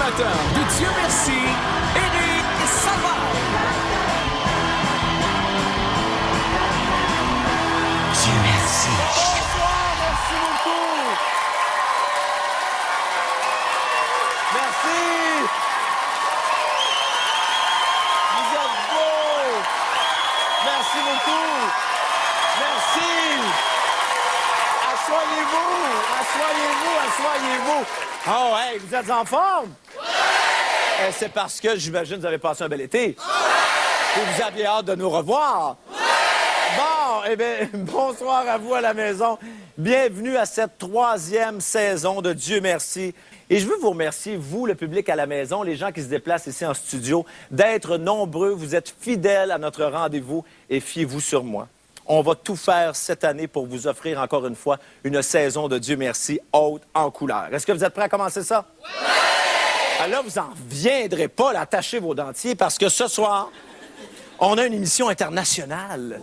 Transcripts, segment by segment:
l'animateur de Dieu merci, Éric Savard. Dieu merci. Bonsoir, merci beaucoup. Merci. Vous êtes beaux. Merci beaucoup. Merci. Assoyez-vous, asseyez-vous. Oh, hey, vous êtes en forme? Oui! C'est parce que, j'imagine, vous avez passé un bel été. Oui! Et vous aviez hâte de nous revoir. Oui! Bon, eh bien, bonsoir à vous à la maison. Bienvenue à cette 3e saison de Dieu merci. Et je veux vous remercier, vous, le public à la maison, les gens qui se déplacent ici en studio, d'être nombreux. Vous êtes fidèles à notre rendez-vous et fiez-vous sur moi. On va tout faire cette année pour vous offrir encore une fois une saison de Dieu merci haute en couleur. Est-ce que vous êtes prêts à commencer ça? Oui! Alors là, vous n'en reviendrez pas d'attacher vos dentiers parce que ce soir, on a une émission internationale.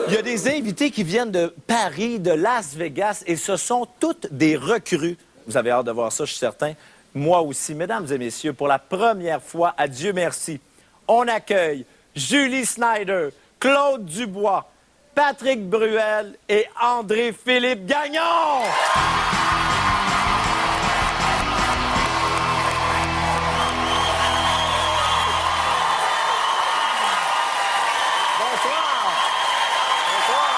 Il y a des invités qui viennent de Paris, de Las Vegas et ce sont toutes des recrues. Vous avez hâte de voir ça, je suis certain. Moi aussi, mesdames et messieurs, pour la première fois à Dieu merci, on accueille Julie Snyder, Claude Dubois, Patrick Bruel et André-Philippe Gagnon! Bonsoir! Bonsoir!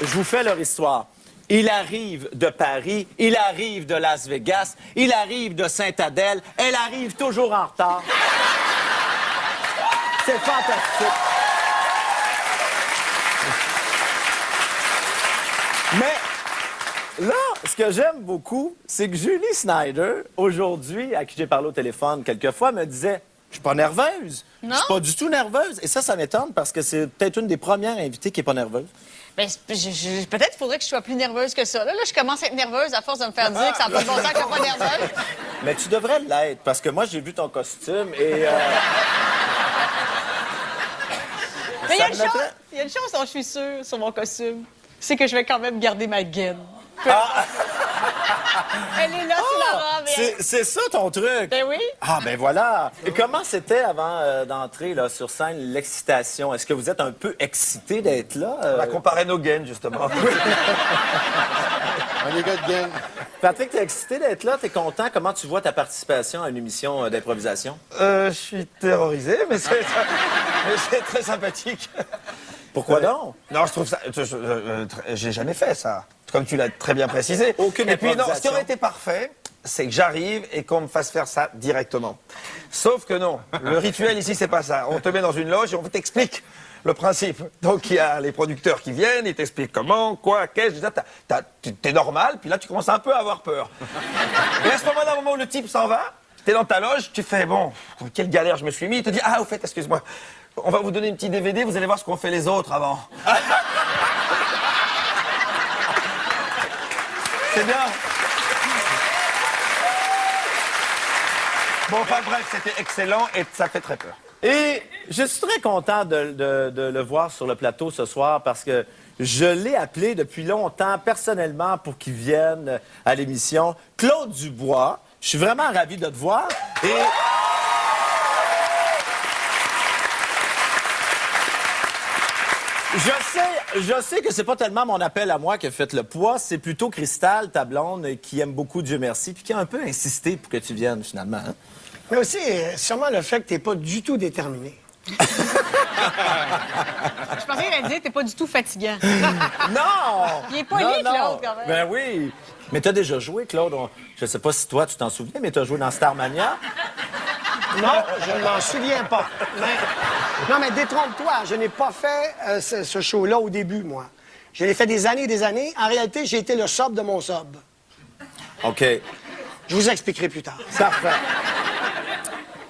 Je vous fais leur histoire. Il arrive de Paris, il arrive de Las Vegas, il arrive de Sainte-Adèle, elle arrive toujours en retard. C'est fantastique. Mais là, ce que j'aime beaucoup, c'est que Julie Snyder, aujourd'hui, à qui j'ai parlé au téléphone quelques fois, me disait « Je suis pas nerveuse. Non? Je suis pas du tout nerveuse. » Et ça m'étonne parce que c'est peut-être une des premières invitées qui est pas nerveuse. Ben, peut-être qu'il faudrait que je sois plus nerveuse que ça. Là, je commence à être nerveuse à force de me faire dire que ça n'a pas de bon sens que je suis pas nerveuse. Mais tu devrais l'être, parce que moi, j'ai vu ton costume et... Mais il y a Ça une chose dont je suis sûre sur mon costume, c'est que je vais quand même garder ma gaine. Elle est là sous la robe. C'est ça ton truc? Ben oui. Ah, ben voilà. Et comment c'était avant d'entrer là, sur scène, l'excitation? Est-ce que vous êtes un peu excité d'être là? On a comparé nos gaines, justement. On est gars de gang. Patrick, t'es excité d'être là? T'es content? Comment tu vois ta participation à une émission d'improvisation? Je suis terrorisé, mais c'est très sympathique. Pourquoi donc? Non, je trouve ça... j'ai jamais fait ça. Comme tu l'as très bien précisé. Aucune Et puis, non, ce qui improvisation. aurait été parfait, c'est que j'arrive et qu'on me fasse faire ça directement. Sauf que non. Le rituel ici, c'est pas ça. On te met dans une loge et on t'explique le principe. Donc, il y a les producteurs qui viennent, ils t'expliquent comment, quoi, qu'est-ce. T'es normal, puis là, tu commences un peu à avoir peur. Et à ce moment-là, au moment où le type s'en va, t'es dans ta loge, tu fais, bon, quelle galère je me suis mis. Il te dit, ah, au fait, excuse-moi, on va vous donner une petite DVD, vous allez voir ce qu'ont fait les autres avant. C'est bien. Bon, enfin bref, c'était excellent et ça fait très peur. Et je suis très content de le voir sur le plateau ce soir parce que je l'ai appelé depuis longtemps, personnellement, pour qu'il vienne à l'émission. Claude Dubois, je suis vraiment ravi de te voir. Et... Je sais que c'est pas tellement mon appel à moi qui a fait le poids, c'est plutôt Cristal, ta blonde, qui aime beaucoup Dieu merci, puis qui a un peu insisté pour que tu viennes, finalement. Hein? Mais aussi, sûrement le fait que t'es pas du tout déterminé. Je pensais qu'elle disait que t'es pas du tout fatigant. Non! Il est poli, Claude, quand même. Ben oui! Mais t'as déjà joué, Claude. Je sais pas si toi, tu t'en souviens, mais t'as joué dans Starmania. Non, je ne m'en souviens pas. Non, mais détrompe-toi, je n'ai pas fait ce show-là au début, moi. Je l'ai fait des années et des années. En réalité, j'ai été le sub de mon sub. OK. Je vous expliquerai plus tard. Parfait.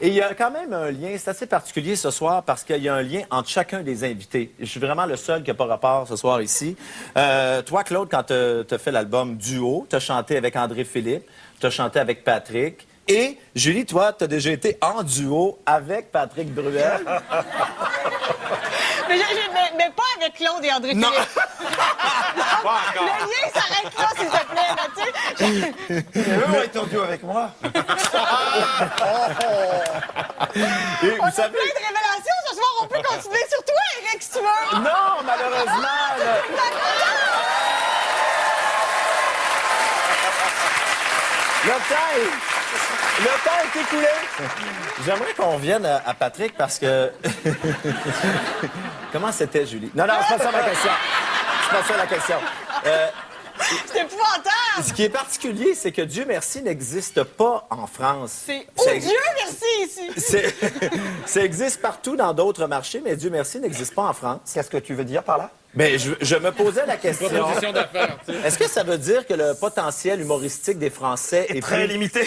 Et il y a quand même un lien, c'est assez particulier ce soir parce qu'il y a un lien entre chacun des invités. Je suis vraiment le seul qui n'a pas rapport ce soir ici. Toi, Claude, quand tu as fait l'album Duo, tu as chanté avec André Philippe, tu as chanté avec Patrick. Et Julie, toi, tu as déjà été en duo avec Patrick Bruel. Mais pas avec Claude et André Non. Philippe. Le lien s'arrête là, s'il te plaît, là, tu sais. Et eux ont été en duo avec moi. Et On a vous savez... plein de révélations ce soir. On peut continuer sur toi, Eric, si tu veux. Non, malheureusement. Le temps est écoulé. J'aimerais qu'on revienne à Patrick parce que... Comment c'était, Julie? Non, c'est pas ça ma question. C'est pas ça la question. C'est épouvantable. Ce qui est particulier, c'est que Dieu merci n'existe pas en France. C'est Ça oh Dieu merci ici. Ça existe partout dans d'autres marchés, mais Dieu merci n'existe pas en France. Qu'est-ce que tu veux dire par là? Mais je me posais la question. Proposition d'affaires, tu sais. Est-ce que ça veut dire que le potentiel humoristique des Français est Très plus... limité.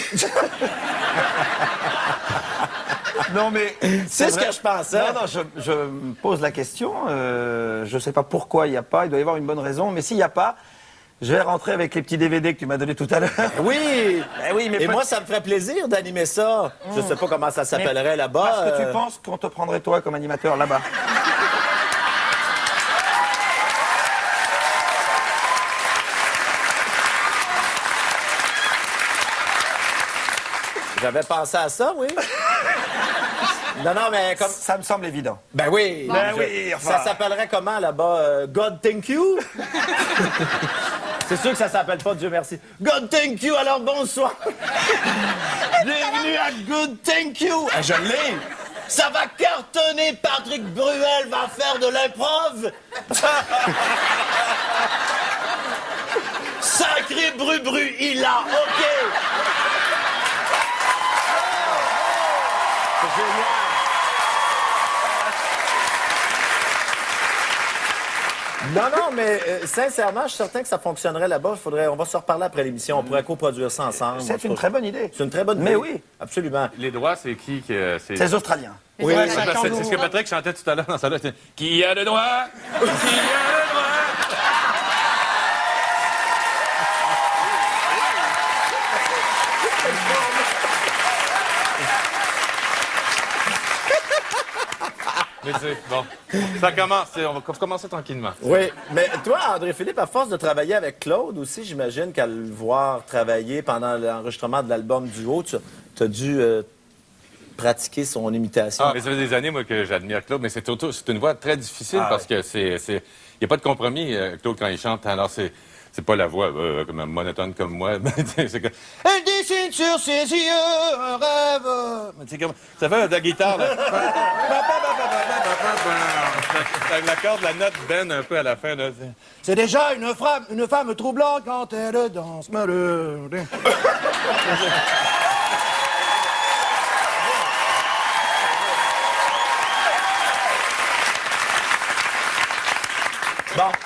Non, mais... C'est ce vrai. que je pensais. Non, je me pose la question. Je ne sais pas pourquoi il n'y a pas. Il doit y avoir une bonne raison. Mais s'il n'y a pas, je vais rentrer avec les petits DVD que tu m'as donnés tout à l'heure. Oui! Oui, mais Et moi, ça me ferait plaisir d'animer ça. Je sais pas comment ça s'appellerait là-bas. Parce que tu penses qu'on te prendrait toi comme animateur là-bas. J'avais pensé à ça, oui. Non, mais comme... Ça me semble évident. Ben oui. Ben oui, enfin. Ça s'appellerait comment là-bas? God thank you? C'est sûr que ça s'appelle pas Dieu merci. God thank you, alors bonsoir. Bienvenue à Good thank you. Ah, je l'ai. Ça va cartonner, Patrick Bruel va faire de l'improv. Sacré bru, il a, OK. C'est génial. Non, mais sincèrement, je suis certain que ça fonctionnerait là-bas. On va se reparler après l'émission. On pourrait coproduire ça ensemble. C'est une très bonne idée. C'est une très bonne idée. Mais oui. Absolument. Les droits, c'est qui que C'est les Australiens. Oui, Ouais, C'est ce que Patrick chantait tout à l'heure dans sa loge. Qui a le droit? Qui a le droit? Mais tu sais, bon, ça commence. On va commencer tranquillement. Oui, mais toi, André-Philippe, à force de travailler avec Claude aussi, j'imagine qu'à le voir travailler pendant l'enregistrement de l'album Duo, tu as dû pratiquer son imitation. Ah, mais ça fait des années, moi, que j'admire Claude, mais c'est une voix très difficile parce que il n'y a pas de compromis, Claude, quand il chante. Alors, c'est pas la voix comme monotone comme moi. C'est comme... Elle dessine sur ses yeux un rêve. C'est comme... Ça fait de la guitare, là. La corde, la note bend un peu à la fin, là. C'est déjà une femme troublante quand elle danse. Bon,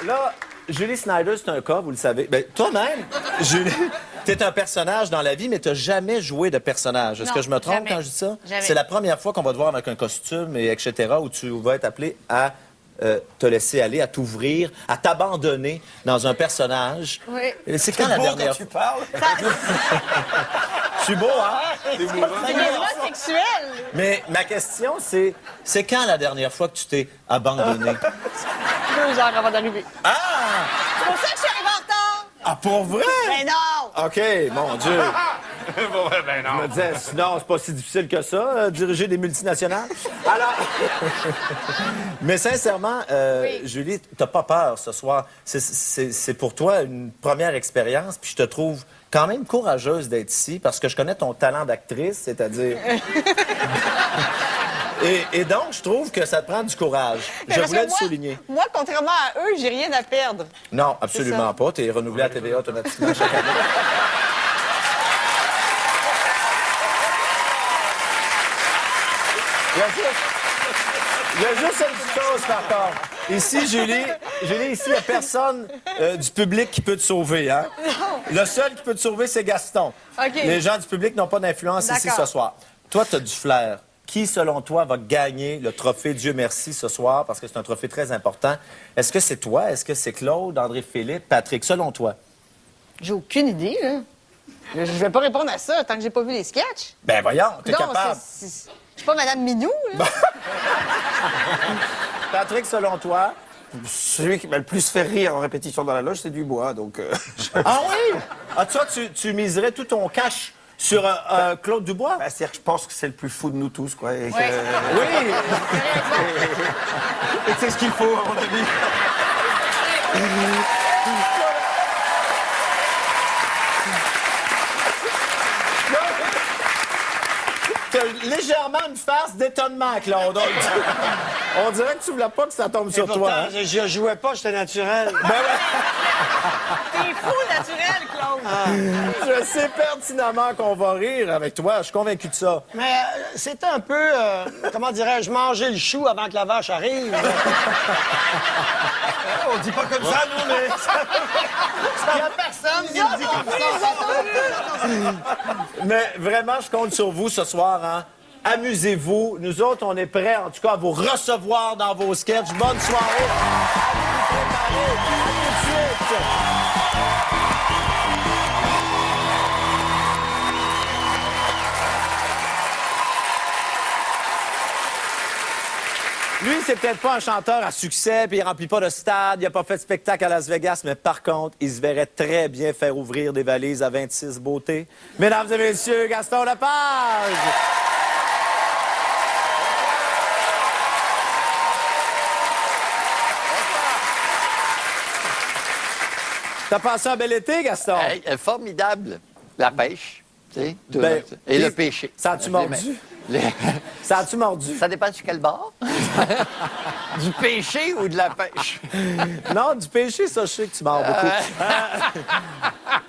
là, Julie Snyder, c'est un cas, vous le savez. Ben, toi-même, Julie, t'es un personnage dans la vie, mais t'as jamais joué de personnage. Est-ce Non, que je me trompe jamais. quand je dis ça? Jamais. C'est la première fois qu'on va te voir avec un costume, et etc., où tu vas être appelé à te laisser aller, à t'ouvrir, à t'abandonner dans un personnage. Oui. Et c'est quand la dernière tu fois? parles. Je suis beau, hein? C'est des droits sexuels. Mais ma question, c'est quand la dernière fois que tu t'es abandonné? 2 heures avant d'arriver. Ah! C'est pour ça que je suis arrivée en retard. Ah, pour vrai? Mais non! OK, mon Dieu. Bon, ben Je me non. disais, sinon, c'est pas si difficile que ça, diriger des multinationales. Alors, mais sincèrement, Oui. Julie, t'as pas peur ce soir. C'est pour toi une première expérience, puis je te trouve quand même courageuse d'être ici, parce que je connais ton talent d'actrice, c'est-à-dire... et donc, je trouve que ça te prend du courage. Mais Je parce voulais que le moi- souligner. Moi, contrairement à eux, j'ai rien à perdre. Non, absolument pas. T'es renouvelé à TVA automatiquement chaque année. Il y a juste une petite chose, par contre. Ici, Julie, ici, il n'y a personne du public qui peut te sauver. Hein? Le seul qui peut te sauver, c'est Gaston. OK. Les gens du public n'ont pas d'influence ici D'accord. ce soir. toi, tu as du flair. Qui, selon toi, va gagner le trophée Dieu merci ce soir? Parce que c'est un trophée très important. Est-ce que c'est toi? Est-ce que c'est Claude, André-Philippe, Patrick? Selon toi? J'ai aucune idée, là. Je vais pas répondre à ça tant que j'ai pas vu les sketchs. Ben voyons, t'es Non, capable. je suis pas Madame Minou, là. Patrick, selon toi? Celui qui m'a le plus fait rire en répétition dans la loge, c'est Dubois, donc... Ah oui? Ah, toi, tu miserais tout ton cash sur Claude Dubois? Ben, c'est-à-dire que je pense que c'est le plus fou de nous tous, quoi. Et que- Oui! et que c'est ce qu'il faut, à mon avis. T'as légèrement une face d'étonnement, Claude. On dirait que tu voulais pas que ça tombe sur toi. Hein? Je jouais pas, j'étais naturel. Ben ouais. T'es fou naturel, Claude. Je sais pertinemment qu'on va rire avec toi. Je suis convaincu de ça. Mais c'était un peu, comment dirais-je, manger le chou avant que la vache arrive. On dit pas comme ça, nous, mais... Il y a personne qui me dit comme ça. Mais vraiment, je compte sur vous ce soir. Hein? Amusez-vous. Nous autres, on est prêts, en tout cas, à vous recevoir dans vos sketchs. Bonne soirée. À vous préparer. À tout de suite. Lui, c'est peut-être pas un chanteur à succès, puis il remplit pas de stade, il a pas fait de spectacle à Las Vegas, mais par contre, il se verrait très bien faire ouvrir des valises à 26 beautés. Mesdames et messieurs, Gaston Lepage! T'as passé un bel été, Gaston? Hey, formidable. La pêche, tu sais. tout- Ben, et le les- péché. Ça a-tu mordu? Les- Ça a-tu mordu? Ça dépend sur quel bord. Du péché ou de la pêche? Non, du péché, ça, je sais que tu mords beaucoup.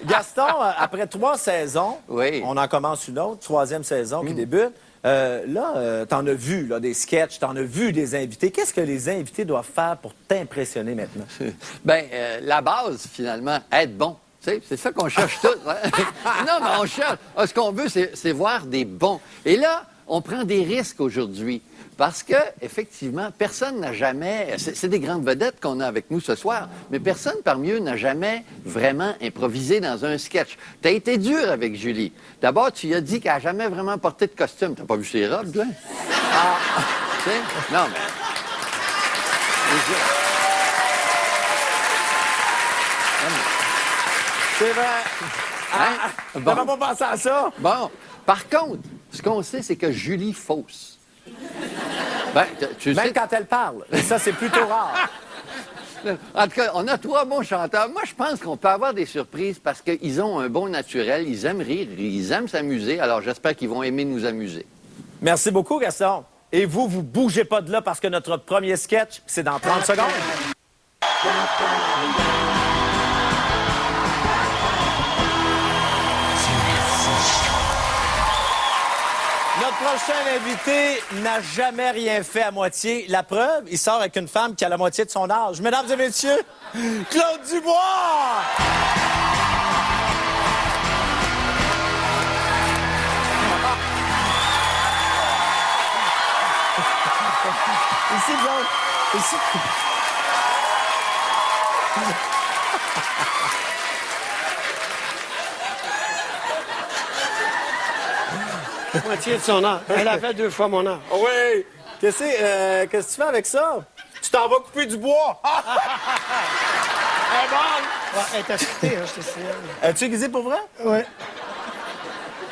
Gaston, après 3 saisons, Oui. on en commence une autre, 3e saison qui débute. T'en as vu là, des sketchs, t'en as vu des invités. Qu'est-ce que les invités doivent faire pour t'impressionner maintenant? Ben, la base, finalement, être bon. Tu sais, c'est ça qu'on cherche tous. Hein? Non, mais on cherche. Ce qu'on veut, c'est voir des bons. Et là, on prend des risques aujourd'hui. Parce que, effectivement, personne n'a jamais. C'est des grandes vedettes qu'on a avec nous ce soir, mais personne parmi eux n'a jamais vraiment improvisé dans un sketch. T'as été dur avec Julie. D'abord, tu lui as dit qu'elle n'a jamais vraiment porté de costume. T'as pas vu ses robes, toi? Ah! Tu sais? Non, mais. C'est vrai. Hein? Bon. T'avais pas pensé à ça? Bon. Par contre, ce qu'on sait, c'est que Julie fausse. Ben, tu Même sais. quand elle parle. Et ça, c'est plutôt rare. En tout cas, on a 3 bons chanteurs. Moi, je pense qu'on peut avoir des surprises parce qu'ils ont un bon naturel, ils aiment rire, ils aiment s'amuser. Alors, j'espère qu'ils vont aimer nous amuser. Merci beaucoup, Gaston. Et vous bougez pas de là parce que notre premier sketch, c'est dans 30 secondes. Notre prochain invité n'a jamais rien fait à moitié. La preuve, il sort avec une femme qui a la moitié de son âge. Mesdames et messieurs, Claude Dubois! Ici, Claude. Ici. Moitié de son âge. Elle a fait 2 fois mon âge. Oui. Qu'est-ce que tu fais avec ça? Tu t'en vas couper du bois. Ouais, elle est affûtée, hein, je te signale. As-tu aiguisé pour vrai? Oui.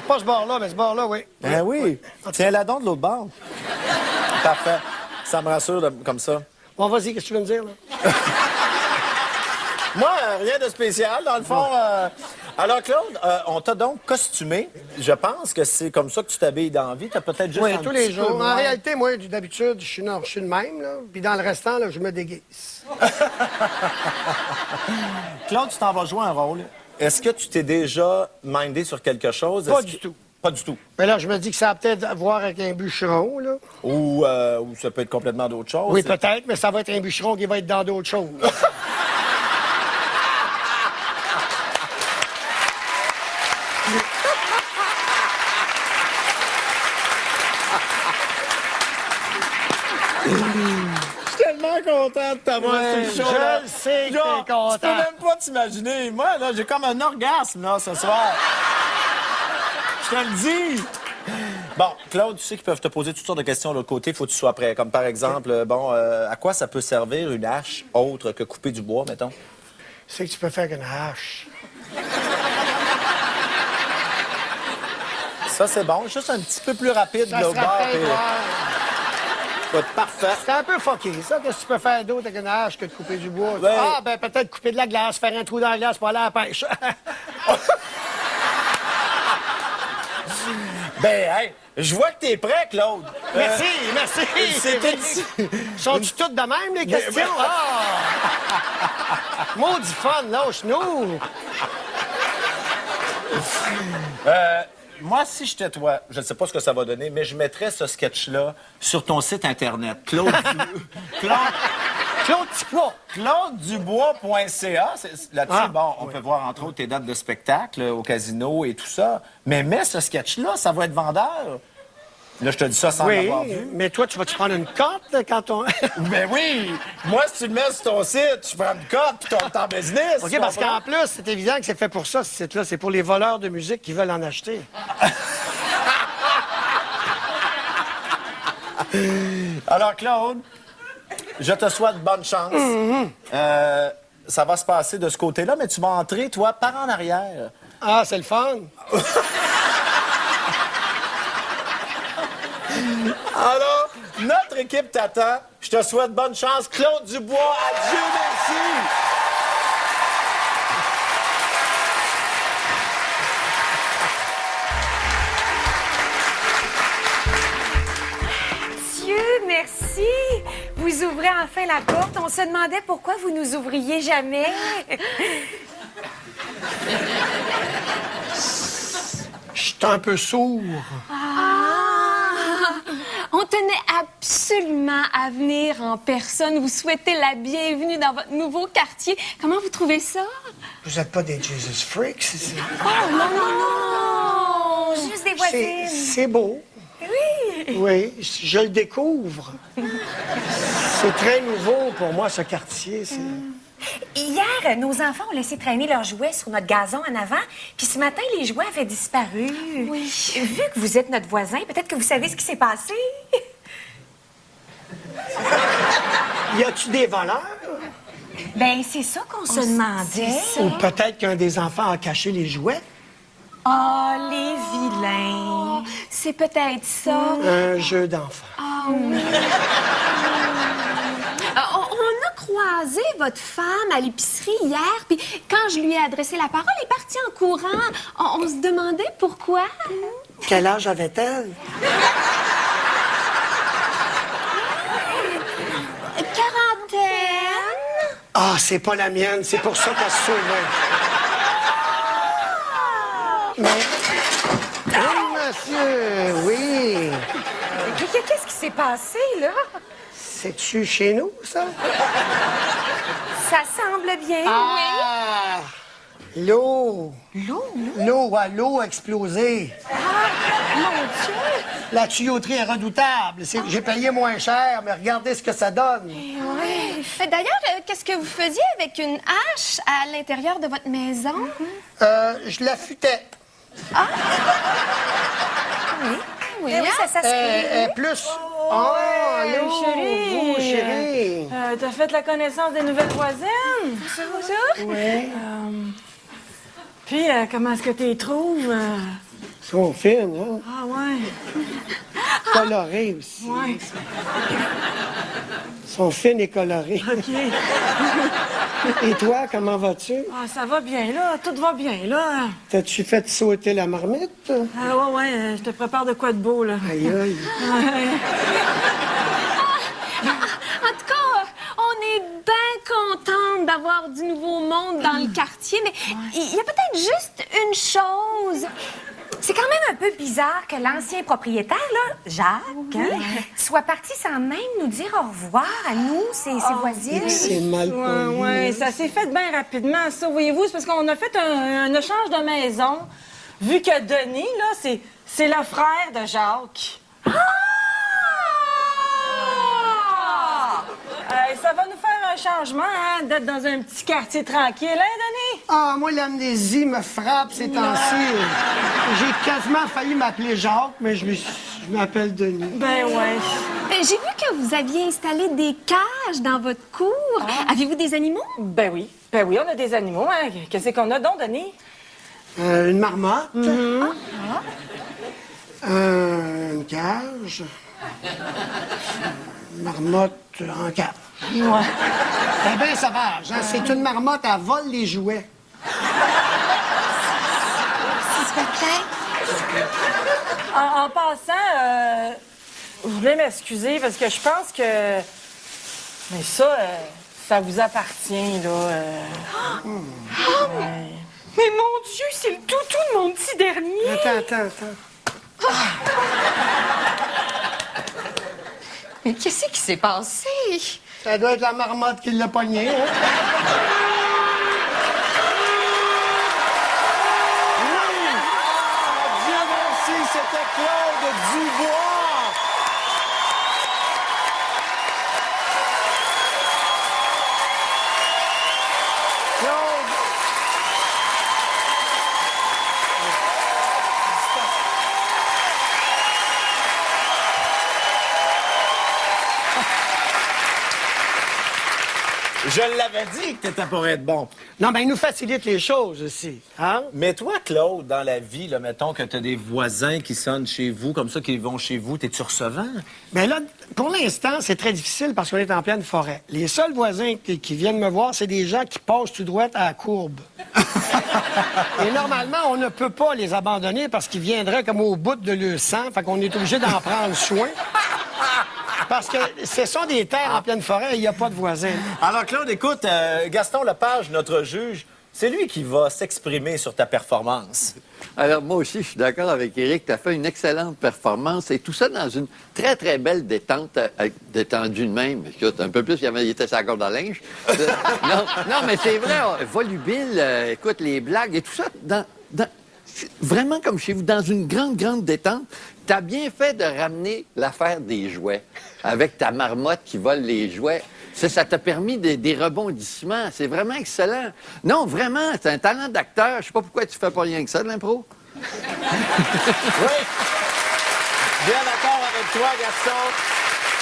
Pas ce bord-là, mais ce bord-là, oui. Ben oui. Tiens-la donc de l'autre bord. Parfait. Ça me rassure comme ça. Bon, vas-y, qu'est-ce que tu veux me dire, là? Moi, rien de spécial, dans le fond. Alors, Claude, on t'a donc costumé. Je pense que c'est comme ça que tu t'habilles dans la vie. T'as peut-être juste Oui, un tous petit les peu jours. En moins. réalité, moi, d'habitude, je suis le même, là. Puis dans le restant, là, je me déguise. Claude, tu t'en vas jouer un rôle. Est-ce que tu t'es déjà mindé sur quelque chose? Pas Est-ce du que- tout. Pas du tout. Mais là, je me dis que ça a peut-être à voir avec un bûcheron, là. Ou ça peut être complètement d'autre chose. Oui, peut-être, mais ça va être un bûcheron qui va être dans d'autres choses. Je suis tellement content de t'avoir Ouais, sur le show. là. je sais que Genre, t'es content. Tu peux même pas t'imaginer. Moi, là, j'ai comme un orgasme, là, ce soir. Je te le dis. Bon, Claude, tu sais qu'ils peuvent te poser toutes sortes de questions de l'autre côté. Il faut que tu sois prêt. Comme par exemple, à quoi ça peut servir une hache autre que couper du bois, mettons? C'est que tu peux faire une hache. Ça, c'est bon. Juste un petit peu plus rapide, Ça là, au sera bord. peut-être, puis- ouais. Ça va être parfait. C'est un peu fucké, ça. Qu'est-ce que tu peux faire d'autre avec une hache que de couper du bois? Ben- Ah, ben peut-être couper de la glace, faire un trou dans la glace pour aller à la pêche. Ben, hey, je vois que t'es prêt, Claude. Merci, merci. C'était... Sont-tu toutes de même, les questions? Ah! Maudit fun, lâche-nous. Moi, si j'étais toi, je ne sais pas ce que ça va donner, mais je mettrais ce sketch-là sur ton site Internet. ClaudeDubois.ca. Là-dessus, Ah, bon, on peut voir entre autres tes dates de spectacle au casino et tout ça. Mais mets ce sketch-là, ça va être vendeur. Là, je te dis ça sans Oui, l'avoir vu. mais toi, tu vas-tu prendre une cote là, quand on... Ben oui! Moi, si tu le mets sur ton site, tu prends une cote puis t'es en business. OK, tu parce comprends? qu'en plus, c'est évident que c'est fait pour ça, ce site-là. C'est pour les voleurs de musique qui veulent en acheter. Alors, Claude, je te souhaite bonne chance. Ça va se passer de ce côté-là, mais tu vas entrer, toi, par en arrière. Ah, c'est le fun. Alors, notre équipe t'attend. Je te souhaite bonne chance. Claude Dubois, adieu, merci. Dieu, merci! Vous ouvrez enfin la porte. On se demandait pourquoi vous nous ouvriez jamais. Je suis un peu sourd. On tenait absolument à venir en personne. Vous souhaitez la bienvenue dans votre nouveau quartier. Comment vous trouvez ça? Vous êtes pas des Jesus Freaks, ici. Oh, non, non, non! Juste des voisines. C'est beau. Oui! Oui, je le découvre. C'est très nouveau pour moi, ce quartier. Hier, nos enfants ont laissé traîner leurs jouets sur notre gazon en avant, puis ce matin, les jouets avaient disparu. Oui. Vu que vous êtes notre voisin, peut-être que vous savez ce qui s'est passé. Y a-tu des voleurs? Ben, c'est ça qu'on se demandait. Ou peut-être qu'un des enfants a caché les jouets? Oh, les vilains! C'est peut-être ça. Un jeu d'enfant. On a croisé votre femme à l'épicerie hier, puis quand je lui ai adressé la parole, elle est partie en courant. On se demandait pourquoi. Quel âge avait-elle? Quarantaine. Ah, c'est pas la mienne, c'est pour ça qu'elle se sauvait. Mais... Oui, monsieur, oui. Qu'est-ce qui s'est passé, là? C'est-tu chez nous, ça? Ça semble bien, Ah! L'eau. L'eau a explosé. Mon Dieu! La tuyauterie est redoutable. J'ai payé moins cher, mais regardez ce que ça donne. D'ailleurs, qu'est-ce que vous faisiez avec une hache à l'intérieur de votre maison? Je l'affûtais. Oui, Eh oui, ça se peut. Plus. Oh, allô, chérie. vous, chérie. T'as fait la connaissance des nouvelles voisines? C'est ça? Oui. Puis, comment est-ce que tu les trouves? Ils sont fines, hein? Ah, ouais. Colorées aussi. Ouais. Ils sont fines et colorées. OK. Et toi, comment vas-tu? Ah, ça va bien, là. Tout va bien, là. T'as-tu fait sauter la marmite? Ah, ouais, je te prépare de quoi de beau, là. Aïe, aïe. En tout cas, on est bien contente d'avoir du nouveau monde dans le quartier, mais il y a peut-être juste une chose. C'est quand même un peu bizarre que l'ancien propriétaire, là, Jacques, hein, soit parti sans même nous dire au revoir à nous, ses voisines. C'est mal poli. Ouais, ça s'est fait bien rapidement, ça, voyez-vous. C'est parce qu'on a fait un échange de maison. Vu que Denis, là, c'est le frère de Jacques. changement, hein, d'être dans un petit quartier tranquille, hein, Denis? Ah, moi, l'amnésie me frappe ces temps-ci. J'ai quasiment failli m'appeler Jacques, mais je m'appelle Denis. Ben ouais. J'ai vu que vous aviez installé des cages dans votre cour. Avez-vous des animaux? Ben oui, on a des animaux, hein. Qu'est-ce qu'on a donc, Denis? Une marmotte. Une cage. Une marmotte en cage. Ouais. C'est bien sauvage, hein? C'est une marmotte, elle vole les jouets. En passant, je voulais m'excuser parce que je pense que... Mais ça vous appartient, là. Ouais. Mais mon Dieu, c'est le toutou de mon petit dernier! Attends. Mais qu'est-ce qui s'est passé? Ça doit être la marmotte qui l'a pogné, hein? Dieu merci, c'était Claude Dubois! Claude! Je l'avais dit que t'étais pour être bon. Non, mais il nous facilite les choses aussi, hein? Mais toi, Claude, dans la vie, là, mettons que t'as des voisins qui sonnent chez vous, comme ça, qui vont chez vous, t'es-tu recevant? Mais là, pour l'instant, c'est très difficile parce qu'on est en pleine forêt. Les seuls voisins qui viennent me voir, c'est des gens qui passent tout droit à la courbe. Et normalement, on ne peut pas les abandonner parce qu'ils viendraient comme au bout de leur sang. Fait qu'on est obligé d'en prendre soin. Parce que ce sont des terres en pleine forêt et il n'y a pas de voisins. Alors, Claude, écoute, Gaston Lepage, notre juge, c'est lui qui va s'exprimer sur ta performance. Alors, moi aussi, je suis d'accord avec Éric. Tu as fait une excellente performance et tout ça dans une très, très belle détente, détendue de même. Écoute, un peu plus, il était sa corde à linge. non, mais c'est vrai, volubile, écoute, les blagues et tout ça, vraiment comme chez vous, dans une grande, grande détente. T'as bien fait de ramener l'affaire des jouets avec ta marmotte qui vole les jouets. Ça t'a permis des rebondissements. C'est vraiment excellent. Non, vraiment, c'est un talent d'acteur. Je sais pas pourquoi tu fais pas rien que ça de l'impro. Oui. Bien d'accord avec toi, Gaston.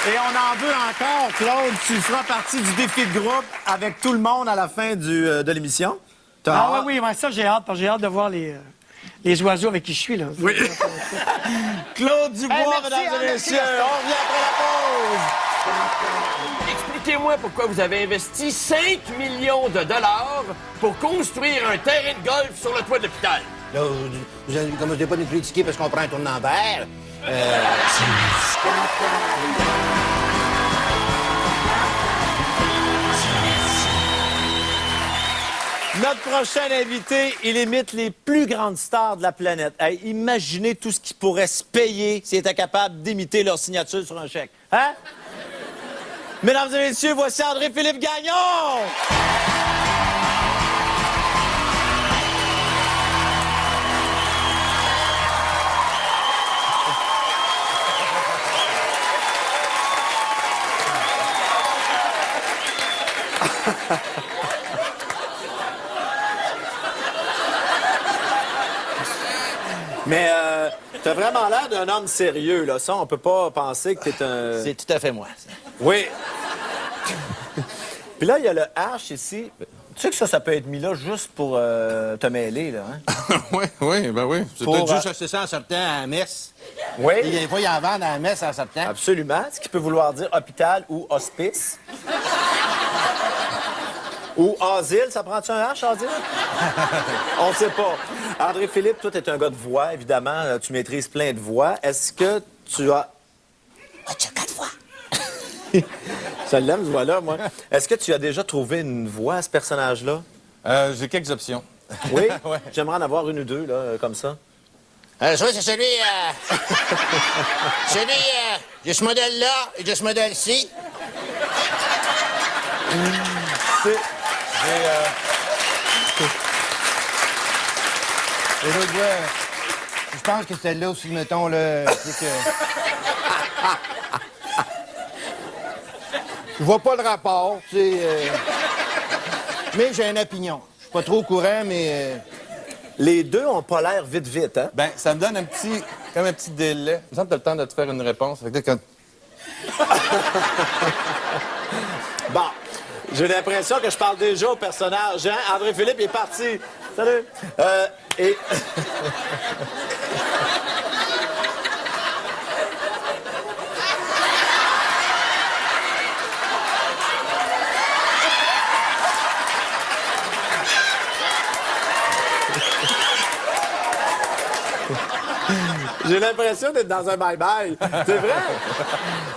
Et on en veut encore, Claude. Tu feras partie du défi de groupe avec tout le monde à la fin de l'émission. Oui, ça, j'ai hâte, parce que j'ai hâte de voir les oiseaux avec qui je suis, là. Oui. Claude Dubois, mesdames et messieurs. On revient après la pause. Expliquez-moi pourquoi vous avez investi 5 millions de dollars pour construire un terrain de golf sur le toit de l'hôpital. Là, vous commencez pas à nous critiquer parce qu'on prend un tournant vert. Notre prochain invité, il imite les plus grandes stars de la planète. Hey, imaginez tout ce qui pourrait se payer s'il était capable d'imiter leur signature sur un chèque. Hein? Mesdames et messieurs, voici André-Philippe Gagnon! Mais t'as vraiment l'air d'un homme sérieux, là. Ça, on peut pas penser que t'es un... C'est tout à fait moi, ça. Oui. Puis là, il y a le H ici. Tu sais que ça peut être mis là juste pour te mêler, là, hein? oui. C'est Pour, peut-être juste acheter ça en sortant à la messe. Oui. Et des fois, ils en vendent à la messe en sortant. Absolument. Ce qui peut vouloir dire hôpital ou hospice. Ou asile, ça prend-tu un H, asile? On ne sait pas. André-Philippe, toi, t'es un gars de voix, évidemment. Tu maîtrises plein de voix. Est-ce que tu as... Tu as 4 voix. Ça l'aime, ce voix-là, moi. Est-ce que tu as déjà trouvé une voix à ce personnage-là? J'ai quelques options. Oui? Ouais. J'aimerais en avoir une ou deux, là, comme ça. C'est celui... de ce modèle-là et de ce modèle-ci. Et l'autre voix, je pense que celle-là aussi, mettons, là, c'est que... Je vois pas le rapport, tu sais. Mais j'ai une opinion. Je suis pas trop au courant, mais... Les deux ont pas l'air vite, hein? Ben, ça me donne un petit délai. Il me semble que t'as le temps de te faire une réponse. Fait que là, quand... Bon, j'ai l'impression que je parle déjà au personnage, hein? André-Philippe est parti. Salut! Et... J'ai l'impression d'être dans un bye-bye. C'est vrai?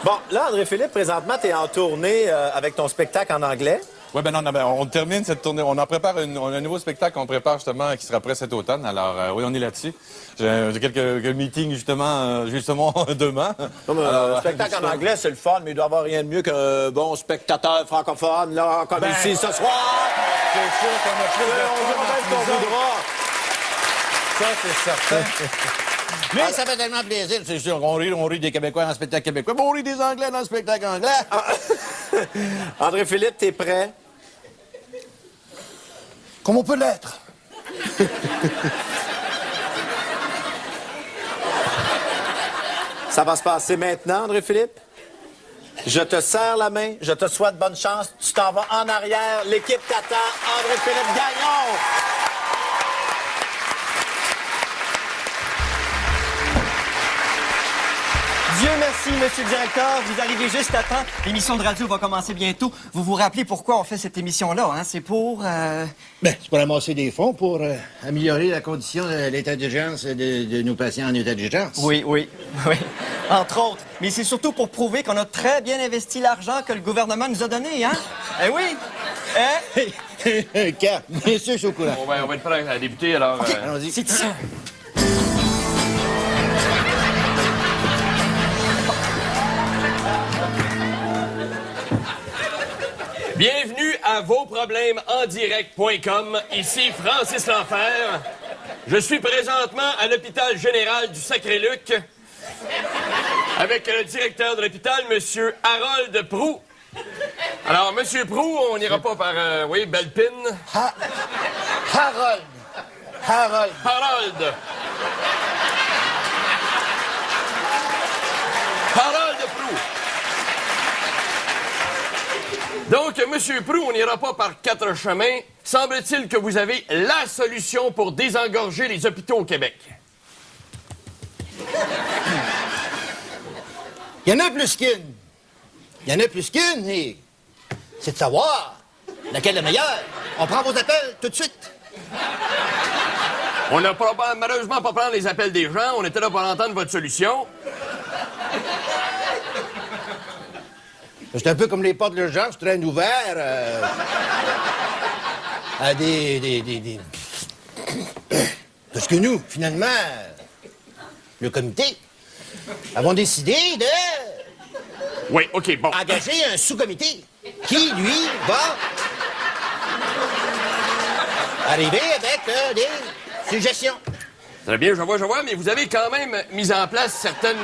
Bon, là, André-Philippe, présentement, t'es en tournée avec ton spectacle en anglais. Oui, ben non, on termine cette tournée. On en prépare on a un nouveau spectacle qu'on prépare justement qui sera prêt cet automne. Alors, oui, on est là-dessus. J'ai quelques meetings justement demain. Un spectacle en anglais, c'est le fun, mais il doit y avoir rien de mieux qu'un bon spectateur francophone, là, comme ici ce soir. C'est sûr qu'on a plus de on voudra. Ça, c'est certain. Mais ça fait tellement plaisir, c'est sûr. On rit des Québécois dans le spectacle québécois, mais on rit des Anglais dans le spectacle anglais. André-Philippe, t'es prêt? Comme on peut l'être. Ça va se passer maintenant, André-Philippe? Je te serre la main, je te souhaite bonne chance. Tu t'en vas en arrière, l'équipe t'attend. André-Philippe Gagnon! Dieu merci, monsieur le directeur. Vous arrivez juste à temps. L'émission de radio va commencer bientôt. Vous vous rappelez pourquoi on fait cette émission-là, hein? C'est pour... Ben, c'est pour ramasser des fonds pour améliorer la condition de l'état d'urgence de nos patients en état d'urgence. Oui. Entre autres. Mais c'est surtout pour prouver qu'on a très bien investi l'argent que le gouvernement nous a donné, hein? Eh oui! Cap, bien sûr, je suis au courant. On va être prêt à débuter, alors... OK, allons-y. c'est ici. Bienvenue à vosproblèmesendirect.com. Ici Francis L'Enfer. Je suis présentement à l'hôpital général du Sacré-Luc avec le directeur de l'hôpital, M. Harold Proulx. Alors, M. Proulx, on n'ira pas par, Bellepine. Harold. Harold. Harold Proulx. Donc, M. Proulx, on n'ira pas par quatre chemins. Semble-t-il que vous avez la solution pour désengorger les hôpitaux au Québec. Il y en a plus qu'une. Et c'est de savoir laquelle est la meilleure. On prend vos appels tout de suite. On n'a malheureusement pas prendre les appels des gens. On était là pour entendre votre solution. C'est un peu comme les portes de l'urgence, traînent ouverts à des... Parce que nous, finalement, le comité, avons décidé de... Oui, OK, bon. Engager un sous-comité qui, lui, va arriver avec des suggestions. Très bien, je vois, mais vous avez quand même mis en place certaines...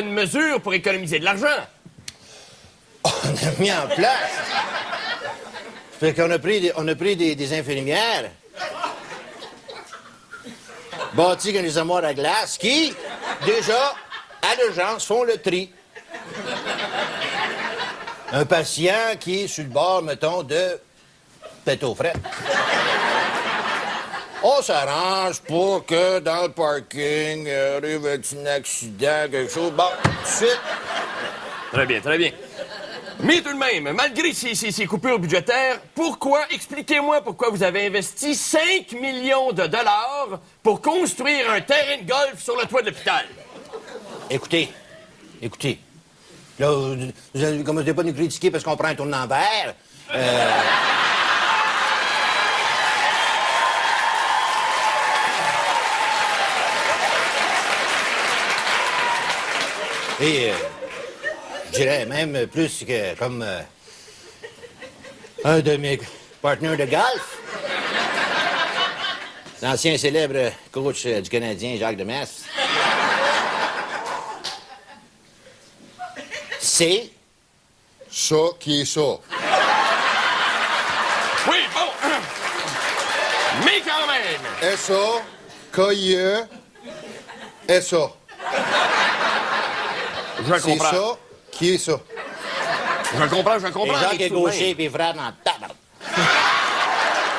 mesures pour économiser de l'argent. On a mis en place. Fait qu'on a pris des infirmières bâties comme les armoires à glace qui, déjà, à l'urgence, font le tri. Un patient qui est sur le bord, mettons, de péter aux frais. On s'arrange pour que dans le parking arrive un accident, quelque chose. Bon, tout de suite. Très bien. Mais tout de même, malgré ces coupures budgétaires, expliquez-moi pourquoi vous avez investi 5 millions de dollars pour construire un terrain de golf sur le toit de l'hôpital? Écoutez. Là, vous ne commencez pas à nous critiquer parce qu'on prend un tournant vert. Et je dirais même plus que comme un de mes partenaires de golf, l'ancien célèbre coach du Canadien, Jacques Demers, c'est Ça qui est ça. Oui, bon. Mais quand même. S-A, K-I-E, S-A. Je C'est comprends. ça qui est ça. Je comprends. Et Jacques est gaucher, puis frère dans le tabac.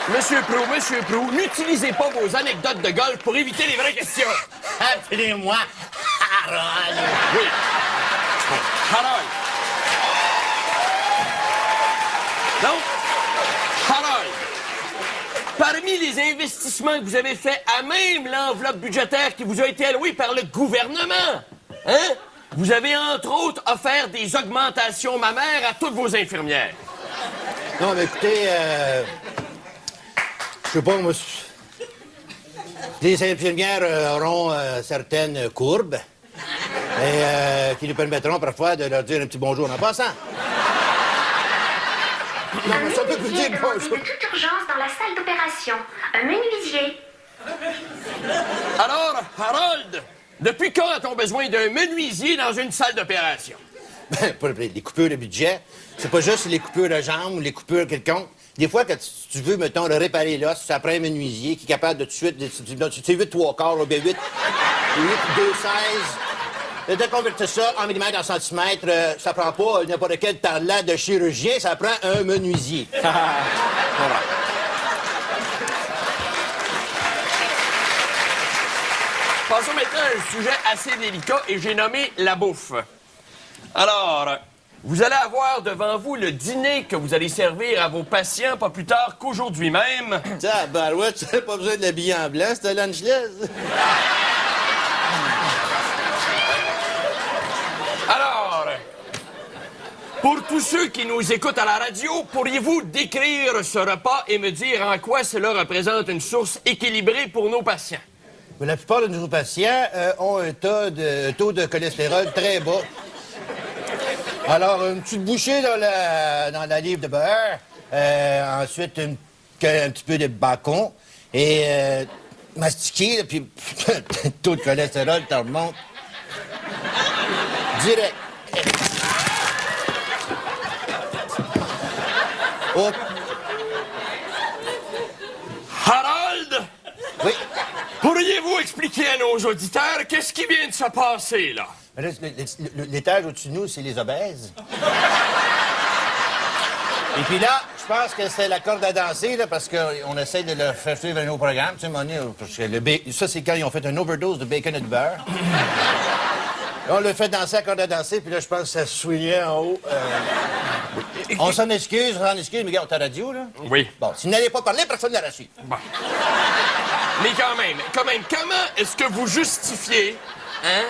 Monsieur Proulx, n'utilisez pas vos anecdotes de golf pour éviter les vraies questions. Appelez-moi Harold. Oui. Harold. Donc, Harold, parmi les investissements que vous avez faits à même l'enveloppe budgétaire qui vous a été allouée par le gouvernement, hein, vous avez entre autres offert des augmentations mammaires à toutes vos infirmières. Non, mais écoutez, je sais pas, moi, les infirmières auront certaines courbes et qui nous permettront parfois de leur dire un petit bonjour en passant. Non, mais ça peut plus dire bonjour. De toute urgence dans la salle d'opération. Un menuisier. Alors, Harold, depuis quand a-t-on besoin d'un menuisier dans une salle d'opération? Ben, pour les coupures de budget, c'est pas juste les coupures de jambes ou les coupures quelconques. Des fois, quand tu veux, mettons, le réparer l'os, ça prend un menuisier qui est capable de tout de suite... Tu sais, 8 3/4, ou bien 8, 2/16... De convertir ça en millimètres, en centimètres, ça prend pas n'importe quel talent de chirurgien, ça prend un menuisier. Voilà. Passons maintenant à un sujet assez délicat et j'ai nommé la bouffe. Alors, vous allez avoir devant vous le dîner que vous allez servir à vos patients pas plus tard qu'aujourd'hui même. Tiens, barouette, tu n'as pas besoin de l'habiller en blanc, c'est un lunch-less. Alors, pour tous ceux qui nous écoutent à la radio, pourriez-vous décrire ce repas et me dire en quoi cela représente une source équilibrée pour nos patients? Mais la plupart de nos patients ont un taux de cholestérol très bas. Alors, une petite bouchée dans la livre de beurre, ensuite un petit peu de bacon, et mastiquer, là, puis le taux de cholestérol te remonte direct. Oh. Harold? Oui? Pourriez-vous expliquer à nos auditeurs qu'est-ce qui vient de se passer, là? L'étage au-dessus de nous, c'est les obèses. Et puis là, je pense que c'est la corde à danser, là, parce qu'on essaie de leur faire suivre un autre programme. Tu sais, parce que ça, c'est quand ils ont fait une overdose de bacon et de beurre. Là, on le fait danser à la corde à danser, puis là, je pense que ça souillait en haut. On s'en excuse, mais regarde, ta radio, là? Oui. Bon, s'il n'allait pas parler, personne ne l'aurait su. Bon. Mais quand même, comment est-ce que vous justifiez, hein?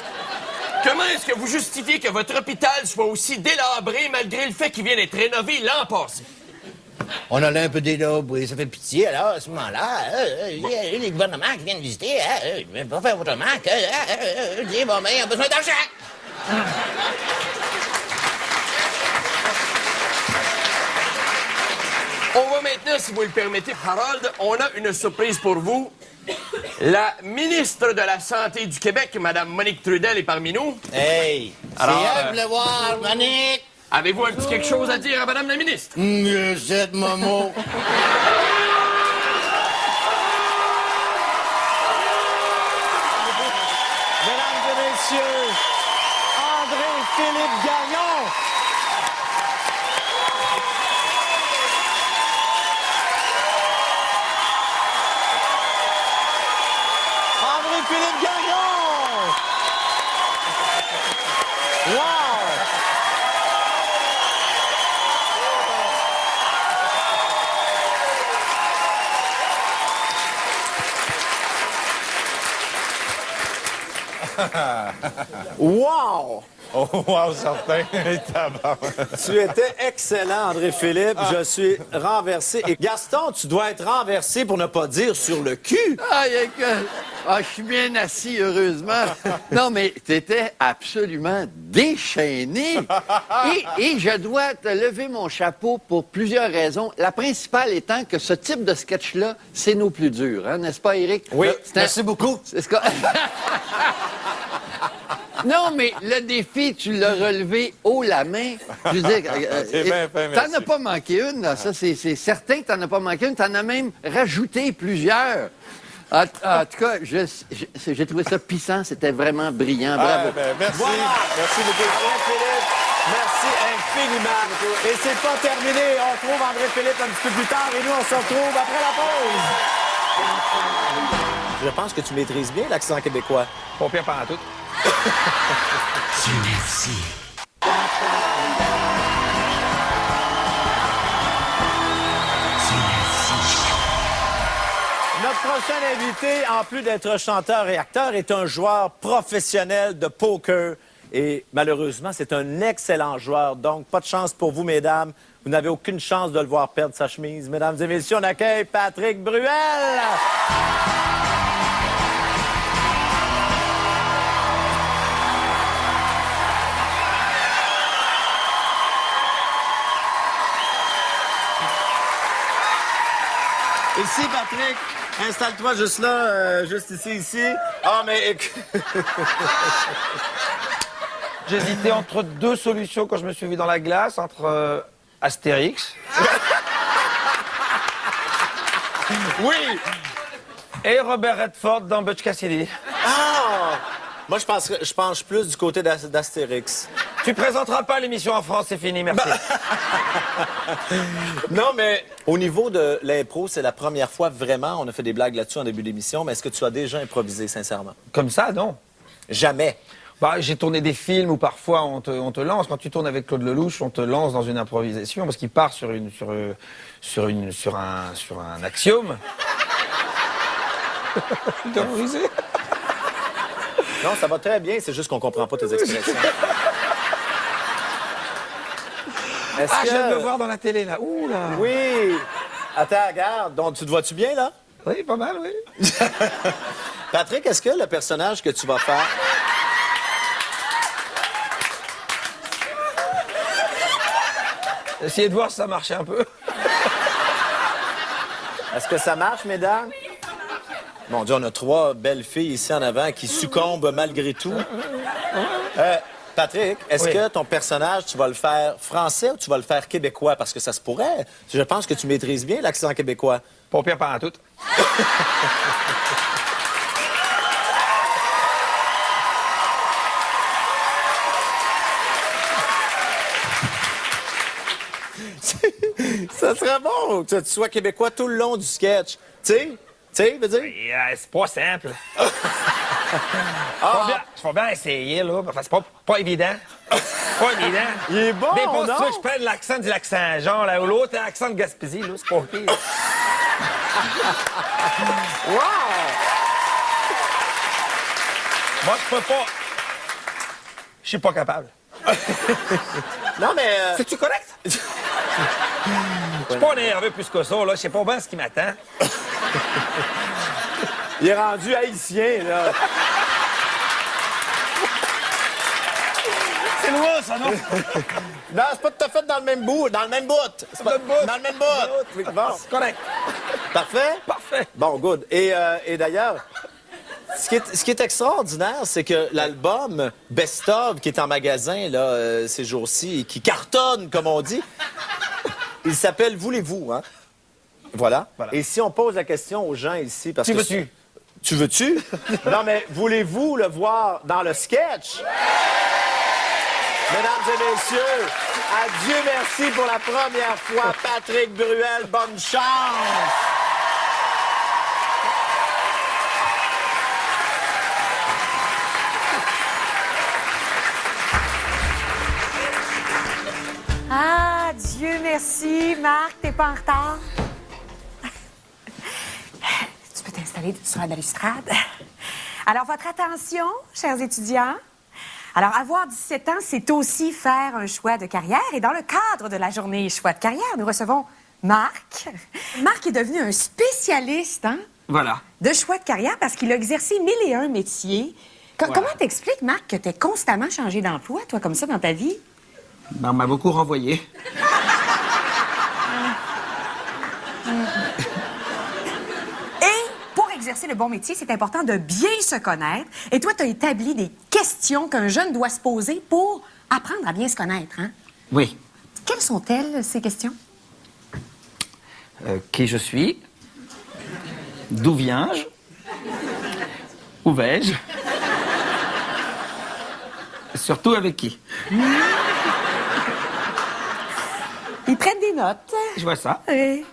Comment est-ce que vous justifiez que votre hôpital soit aussi délabré malgré le fait qu'il vient d'être rénové l'an passé? On en a un peu délabré, ça fait pitié. Alors, à ce moment-là, il y a les gouvernements qui viennent visiter, ils ne peuvent pas faire autrement que dire, bon, mais on a besoin d'argent. On va maintenant, si vous le permettez, Harold, on a une surprise pour vous. La ministre de la Santé du Québec, Mme Monique Trudel, est parmi nous. Hey! Alors, c'est hâte de le voir, Monique! Avez-vous un petit quelque chose à dire à Mme la ministre? Cette maman! Mesdames et messieurs, André-Philippe Gagnon! André-Philippe Gagnon! Wow! Wow! Oh, wow, certain. Tu étais excellent, André-Philippe. Je suis renversé. Et Gaston, tu dois être renversé pour ne pas dire sur le cul. Je suis bien assis, heureusement. Non, mais t'étais absolument déchaîné. Et je dois te lever mon chapeau pour plusieurs raisons. La principale étant que ce type de sketch-là, c'est nos plus durs, hein, n'est-ce pas, Éric? Oui, merci beaucoup. C'est ce que... Non, mais le défi, tu l'as relevé haut la main. Je veux dire, C'est bien fait, merci. t'en as pas manqué une, là. Ça, c'est certain que t'en as pas manqué une. T'en as même rajouté plusieurs. En tout cas, j'ai trouvé ça puissant. C'était vraiment brillant. Bravo. Merci. Voilà. Merci beaucoup. André-Philippe, merci infiniment. Et c'est pas terminé. On retrouve André-Philippe un petit peu plus tard et nous, on se retrouve après la pause. Je pense que tu maîtrises bien l'accent québécois. Pas pire pendant tout. Dieu merci. Dieu merci. Notre prochain invité, en plus d'être chanteur et acteur, est un joueur professionnel de poker. Et malheureusement, c'est un excellent joueur. Donc, pas de chance pour vous, mesdames. Vous n'avez aucune chance de le voir perdre sa chemise. Mesdames et messieurs, on accueille Patrick Bruel. Ici, Patrick, installe-toi juste là, juste ici. Ah, mais... J'hésitais entre deux solutions quand je me suis vu dans la glace, entre Astérix. Oui! Et Robert Redford dans Butch Cassidy. Ah! Moi, je penche plus du côté d'Astérix. Tu présenteras pas l'émission en France, c'est fini, merci. Non, mais au niveau de l'impro, c'est la première fois vraiment, on a fait des blagues là-dessus en début d'émission, mais est-ce que tu as déjà improvisé, sincèrement? Comme ça, non. Jamais. Bah, j'ai tourné des films où parfois on te lance. Quand tu tournes avec Claude Lelouch, on te lance dans une improvisation parce qu'il part sur un axiome. Terrorisé. Non, ça va très bien, c'est juste qu'on comprend pas tes expressions. Je viens de le voir dans la télé, là. Ouh, là. Oui! Attends, regarde. Donc, tu te vois-tu bien, là? Oui, pas mal, oui. Patrick, est-ce que le personnage que tu vas faire... Essayez de voir si ça marchait un peu. Est-ce que ça marche, mesdames? Mon Dieu, on a 3 belles filles ici en avant qui succombent malgré tout. Patrick, est-ce que ton personnage, tu vas le faire français ou tu vas le faire québécois? Parce que ça se pourrait. Je pense que tu maîtrises bien l'accent québécois. Pas pire pendant tout. Ça serait bon que tu sois québécois tout le long du sketch. Tu sais, veux dire? C'est pas simple. Je vais bien essayer, là. Enfin, c'est pas évident. Pas évident. Il est bon, mais pas non? sûr que je prenne l'accent du Lac-Saint-Jean, là, ou l'autre accent de Gaspésie, là. C'est pas pire. Wow! Moi, je peux pas. Je suis pas capable. Non, mais... C'est-tu correct? Je suis pas nerveux plus que ça, là. Je sais pas bien ce qui m'attend. Il est rendu haïtien, là. C'est loin, ça, non? Non, c'est pas tout à fait dans le même bout. Dans le même bout. C'est pas dans le même bout. Bon. C'est correct. Parfait? Parfait. Bon, good. Et d'ailleurs, ce qui est extraordinaire, c'est que l'album Best Of, qui est en magasin là, ces jours-ci, et qui cartonne, comme on dit, il s'appelle Voulez-vous, hein? Voilà. Et si on pose la question aux gens ici... parce que veux-tu? Tu veux-tu? Non, mais voulez-vous le voir dans le sketch? Mesdames et messieurs, à Dieu merci pour la première fois, Patrick Bruel, bonne chance! Ah, Dieu merci. Marc, t'es pas en retard? Tu peux t'installer sur la balustrade. Alors, votre attention, chers étudiants. Alors, avoir 17 ans, c'est aussi faire un choix de carrière. Et dans le cadre de la journée choix de carrière, nous recevons Marc. Marc est devenu un spécialiste, hein? Voilà. De choix de carrière parce qu'il a exercé 1001 métiers. Comment t'expliques, Marc, que t'aies constamment changé d'emploi, toi, comme ça, dans ta vie? Ben, on m'a beaucoup renvoyé. exercer le bon métier, c'est important de bien se connaître. Et toi, tu as établi des questions qu'un jeune doit se poser pour apprendre à bien se connaître, hein? Oui. Quelles sont-elles, ces questions? Qui je suis? D'où viens-je? Où vais-je? Surtout avec qui? Ils prennent des notes. Je vois ça. Oui.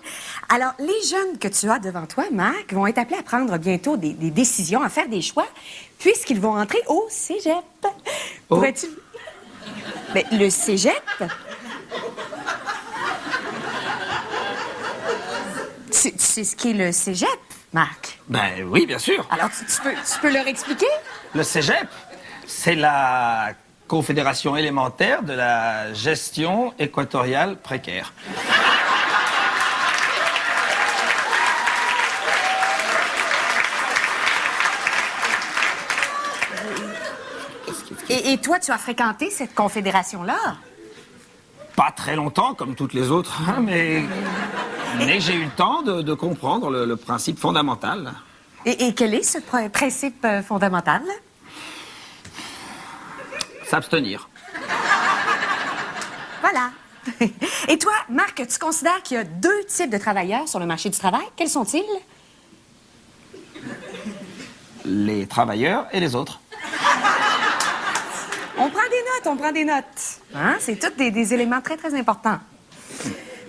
Alors, les jeunes que tu as devant toi, Marc, vont être appelés à prendre bientôt des décisions, à faire des choix, puisqu'ils vont entrer au cégep. Pourrais-tu... Mais le cégep... Tu sais ce qu'est le cégep, Marc? Ben oui, bien sûr. Alors, tu peux leur expliquer? Le cégep, c'est la confédération élémentaire de la gestion équatoriale précaire. Et toi, tu as fréquenté cette confédération-là? Pas très longtemps, comme toutes les autres, hein, mais j'ai eu le temps de comprendre le principe fondamental. Et quel est ce principe fondamental? S'abstenir. Voilà. Et toi, Marc, tu considères qu'il y a 2 types de travailleurs sur le marché du travail? Quels sont-ils? Les travailleurs et les autres. On prend des notes. Hein? C'est tous des éléments très, très importants.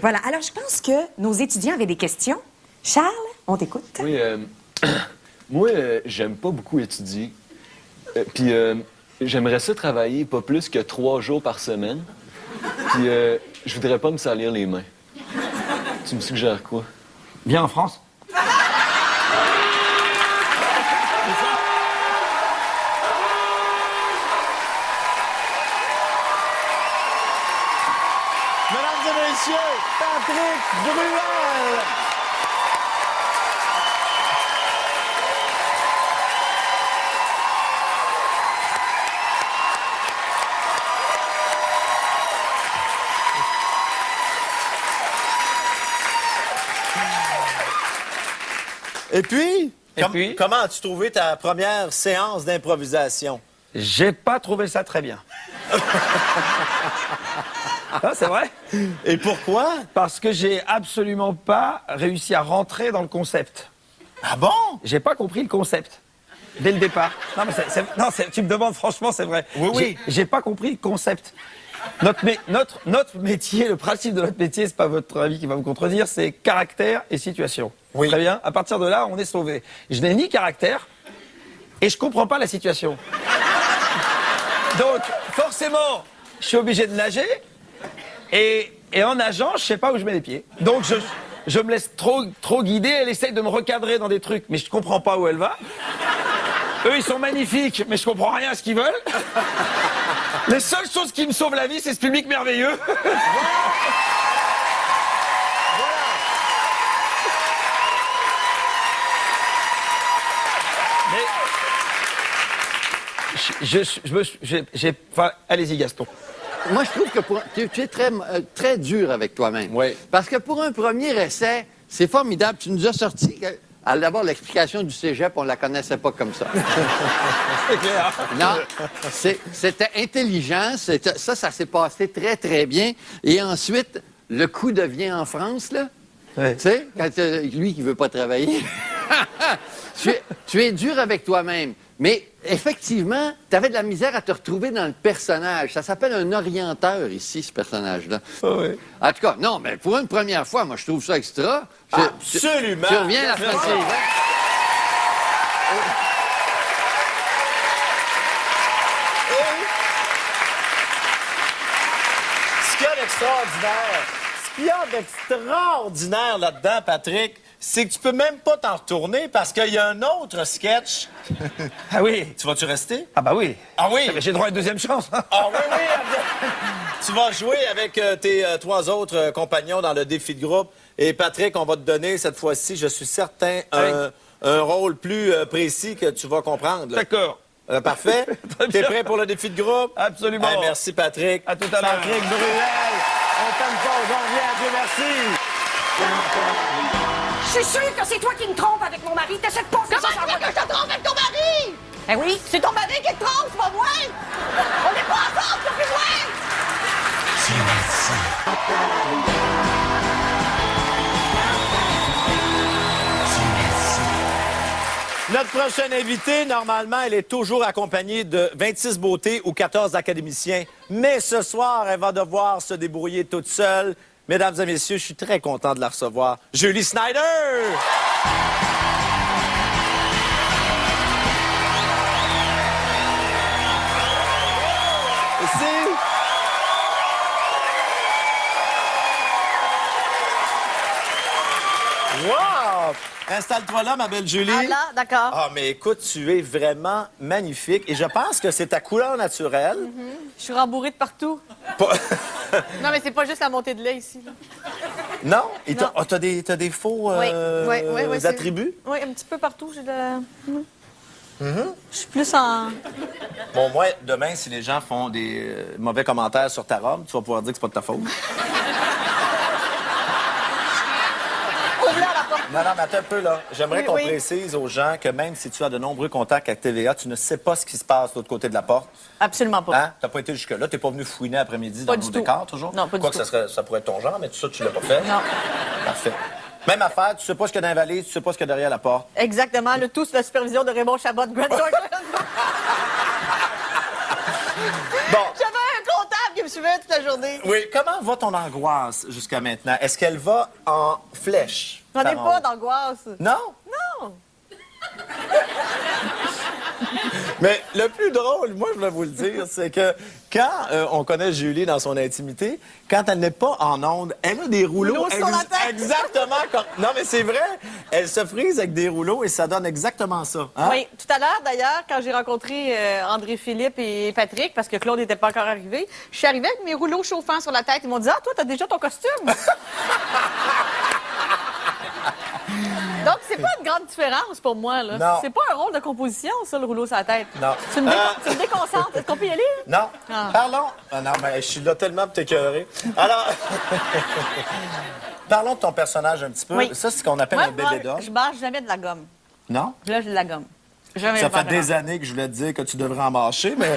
Voilà. Alors, je pense que nos étudiants avaient des questions. Charles, on t'écoute. Oui, moi, j'aime pas beaucoup étudier. Puis, j'aimerais ça travailler pas plus que 3 jours par semaine. Puis, je voudrais pas me salir les mains. Tu me suggères quoi? Viens en France. Mesdames et messieurs, Patrick Bruel! Et puis, comment as-tu trouvé ta première séance d'improvisation? J'ai pas trouvé ça très bien. Ah, c'est vrai. Et pourquoi? Parce que j'ai absolument pas réussi à rentrer dans le concept. Ah bon? J'ai pas compris le concept. Dès le départ. Non, mais tu me demandes franchement, c'est vrai. Oui. J'ai pas compris le concept. Notre métier, le principe de notre métier, c'est pas votre avis qui va me contredire, c'est caractère et situation. Oui. Très bien. À partir de là, on est sauvé. Je n'ai ni caractère et je comprends pas la situation. Donc, forcément, je suis obligé de nager et en nageant, je sais pas où je mets les pieds. Donc, je me laisse trop guider. Elle essaye de me recadrer dans des trucs, mais je comprends pas où elle va. Eux, ils sont magnifiques, mais je comprends rien à ce qu'ils veulent. Les seules choses qui me sauvent la vie, c'est ce public merveilleux. Allez-y, Gaston. Moi, je trouve que tu es très dur avec toi-même. Oui. Parce que pour un premier essai, c'est formidable. Tu nous as sorti... D'abord, l'explication du cégep, on la connaissait pas comme ça. C'est clair. Non, c'était intelligent. Ça s'est passé très, très bien. Et ensuite, le coup devient en France, là. Ouais. Tu sais, quand lui qui veut pas travailler. tu es dur avec toi-même. Mais effectivement, tu avais de la misère à te retrouver dans le personnage. Ça s'appelle un orienteur ici, ce personnage-là. Oh oui. En tout cas, non, mais pour une première fois, moi, je trouve ça extra. Absolument. Tu reviens la semaine suivante. Ce qu'il y a d'extraordinaire là-dedans, Patrick, c'est que tu peux même pas t'en retourner parce qu'il y a un autre sketch. Ah oui. Tu vas-tu rester? Ah bah oui. Ah oui? J'ai droit à une deuxième chance. Ah oui. Tu vas jouer avec tes 3 autres compagnons dans le défi de groupe. Et Patrick, on va te donner cette fois-ci, je suis certain, un rôle plus précis que tu vas comprendre. D'accord. Parfait. T'es prêt pour le défi de groupe? Absolument. Hey, merci, Patrick. À tout à l'heure. Patrick Bruel. On t'aime pas, on revient. Dieu merci. Je suis sûre que c'est toi qui me trompes avec mon mari. T'essaies de passer Comment ça ça sans fait que je te trompe avec ton mari? Ben oui. C'est ton mari qui te trompe, c'est pas moi! On n'est pas ensemble, c'est plus loin! Notre prochaine invitée, normalement, elle est toujours accompagnée de 26 beautés ou 14 académiciens. Mais ce soir, elle va devoir se débrouiller toute seule. Mesdames et messieurs, je suis très content de la recevoir. Julie Snyder! Ici. Wow! Installe-toi là, ma belle Julie. Ah là, d'accord. Ah, mais écoute, tu es vraiment magnifique et je pense que c'est ta couleur naturelle. Je suis rembourrée de partout. Pas- Non, mais c'est pas juste la montée de lait ici. Là. Non? Et Non. t'as des faux Oui, attributs? Oui, un petit peu partout. J'ai de... Je suis plus en... Bon, moi, demain, si les gens font des mauvais commentaires sur ta robe, tu vas pouvoir dire que c'est pas de ta faute. Ouvre-la à la porte. Non, mais attends un peu, là. J'aimerais Oui, qu'on oui. précise aux gens que même si tu as de nombreux contacts avec TVA, tu ne sais pas ce qui se passe de l'autre côté de la porte. Absolument pas. Hein? T'as pas été jusque-là. T'es pas venu fouiner après-midi dans Pas nos du tout. décors, toujours? Non, pas du Quoique tout. ça pourrait être ton genre, mais tout ça, tu l'as pas fait. Non. Parfait. Même affaire, tu sais pas ce qu'il y a dans la valise, tu sais pas ce qu'il y a derrière la porte. Exactement. Le tout sous la supervision de Raymond Chabot de Grand Thornton. Bon. J'avais un comptable qui me suivait toute la journée. Oui, comment va ton angoisse jusqu'à maintenant? Est-ce qu'elle va en flèche? J'en ai ta pas ronde? d'angoisse. Non? Non. Mais le plus drôle, moi, je voulais vous le dire, c'est que quand on connaît Julie dans son intimité, quand elle n'est pas en onde, elle a des rouleaux. Rouleaux sur la tête. Exactement comme... Non, mais c'est vrai. Elle se frise avec des rouleaux et ça donne exactement ça. Hein? Oui, tout à l'heure, d'ailleurs, quand j'ai rencontré André-Philippe et Patrick, parce que Claude n'était pas encore arrivé, je suis arrivée avec mes rouleaux chauffants sur la tête. Ils m'ont dit « Ah, toi, t'as déjà ton costume! » Donc, c'est pas une grande différence pour moi, là. Non. C'est pas un rôle de composition, ça, le rouleau sur la tête. Non. Tu me, tu me déconcentres. Est-ce qu'on peut y aller? Non. Ah. Parlons. Ah non, mais je suis là tellement pour t'écœurer. Alors, parlons de ton personnage un petit peu. Oui. Ça, c'est ce qu'on appelle Moi, un bébé d'homme. je mange jamais de la gomme. Non? Là, j'ai de la gomme. Jamais Ça je mange fait de la des gomme. années que je voulais te dire que tu devrais en mâcher, mais...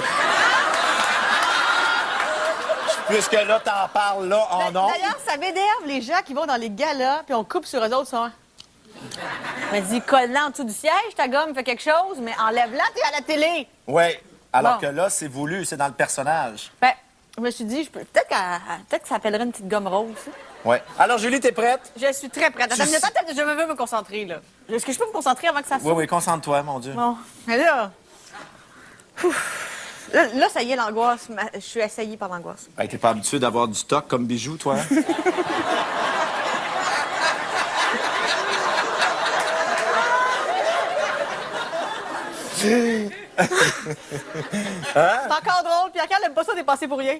Puisque là, t'en parles là en ondes. D'ailleurs, ça m'énerve les gens qui vont dans les galas puis on coupe sur eux autres. Ça. On me dit, colle-la en dessous du siège, ta gomme fait quelque chose, mais enlève-la, t'es à la télé. Oui. Alors Bon. que là, c'est voulu, c'est dans le personnage. Ben, je me suis dit, peut-être que ça appellerait une petite gomme rose. ça. Oui. Alors, Julie, t'es prête? Je suis très prête. Attends, je veux me concentrer, là. Est-ce que je peux me concentrer avant que ça Oui, sorte? oui, concentre-toi, mon Dieu. Bon. Mais là... Là, ça y est, l'angoisse. Je suis assaillie par l'angoisse. Hey, t'es pas habitué d'avoir du stock comme bijou, toi? Hein? C'est encore drôle. Pierre-Carl n'aime pas ça dépasser pour rien.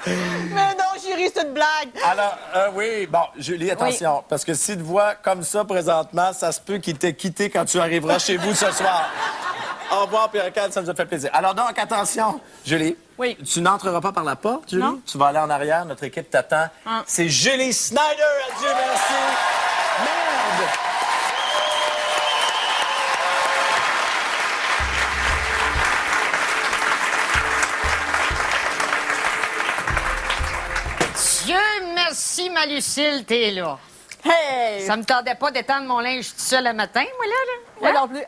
Mais non, chérie, c'est une blague. Alors, oui, bon, Julie, attention, parce que si tu vois comme ça présentement, ça se peut qu'il t'ait quitté quand tu arriveras chez vous ce soir. Au revoir, Pierre-Carl, ça nous a fait plaisir. Alors donc, attention, Julie. Oui. Tu n'entreras pas par la porte, Julie? Non. Tu vas aller en arrière, notre équipe t'attend. Ah. C'est Julie Snyder, adieu, merci. Merde! Dieu merci, ma Lucille, t'es là. Hey! Ça me tardait pas d'étendre mon linge tout seul le matin, moi, là. Moi Hein? non plus.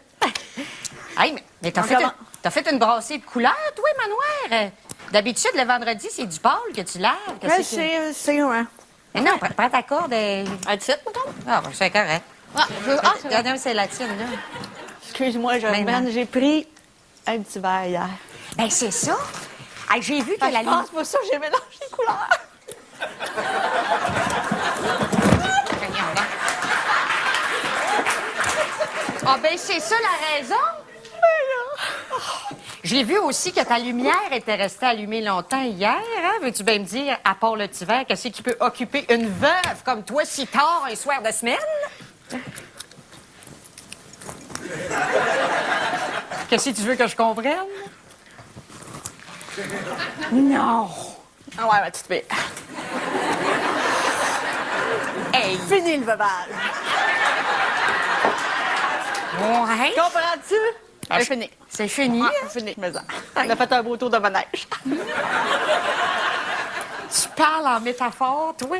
Hey, mais t'as Encore fait une brassée de couleur, toi, Manoir? D'habitude, le vendredi, c'est du pâle que tu laves. Ouais, c'est ouais. Mais non, prends ta corde. Un titre, mettons? Ah, ben, c'est correct. c'est vrai. Non, c'est la tienne, là. Excuse-moi, Ben, non. j'ai pris un petit verre hier. Ben, c'est ça. Hey, j'ai vu que la Je pense pas ça, j'ai mélangé les couleurs. Ah, ben, c'est ça la raison? J'ai vu aussi que ta lumière était restée allumée longtemps hier. Hein? Veux-tu bien me dire, à part le petit verre, qu'est-ce qui peut occuper une veuve comme toi si tard un soir de semaine? Qu'est-ce que tu veux que je comprenne? Non. Ah ouais, ma petite fille. Hey, fini le veuvage. Ouais. Comprends-tu? C'est fini. C'est fini. Ouais, c'est fini, mais ça. On a fait un beau tour de manège. Tu parles en métaphore, toi?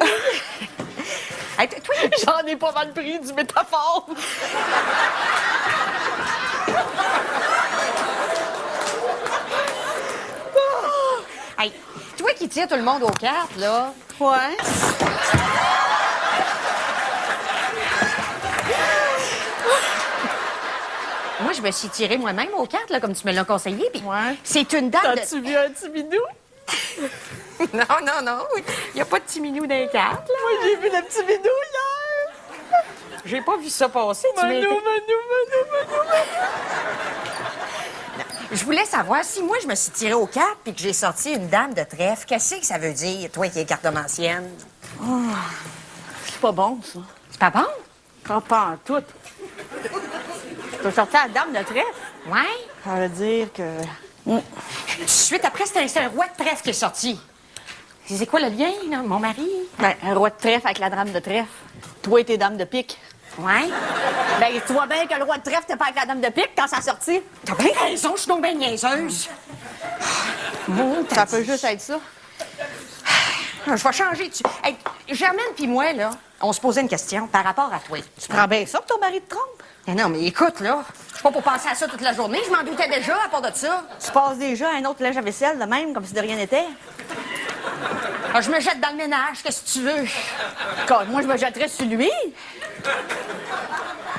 Hey, toi, J'en ai pas mal pris du métaphore. hey, toi qui tires tout le monde aux cartes, là. Ouais. Moi, je me suis tirée moi-même aux cartes, là, comme tu me l'as conseillé. Puis c'est une dame de... T'as-tu vu un petit bidou? Non. Il n'y a pas de petit minou dans les cartes, là. Moi, j'ai vu le petit bidou hier. J'ai pas vu ça passer. Manu. Je voulais savoir, si moi, je me suis tirée aux cartes puis que j'ai sorti une dame de trèfle, qu'est-ce que ça veut dire, toi qui es cartomancienne? Oh, c'est pas bon, ça. C'est pas bon? Pas en tout. Tu as sorti la dame de trèfle? Ouais. Ça veut dire que... Tout de suite après, c'est un roi de trèfle qui est sorti. C'est quoi le lien, là, mon mari? Ben, un roi de trèfle avec la dame de trèfle. Toi et tes dames de pique. Ouais. Ben, tu vois bien que le roi de trèfle t'es pas avec la dame de pique quand ça sortit. T'as bien raison, je suis donc bien niaiseuse. Ça peut juste être ça. Je vais changer. Hey, Germaine puis moi, là, on se posait une question par rapport à toi. Tu prends bien ça que ton mari te trompe? Non, mais écoute, là, je suis pas pour penser à ça toute la journée. Je m'en doutais déjà à part de ça. Tu passes déjà à un autre linge à vaisselle de même, comme si de rien n'était. Ah, je me jette dans le ménage, qu'est-ce que tu veux? Moi, je me jetterais sur lui.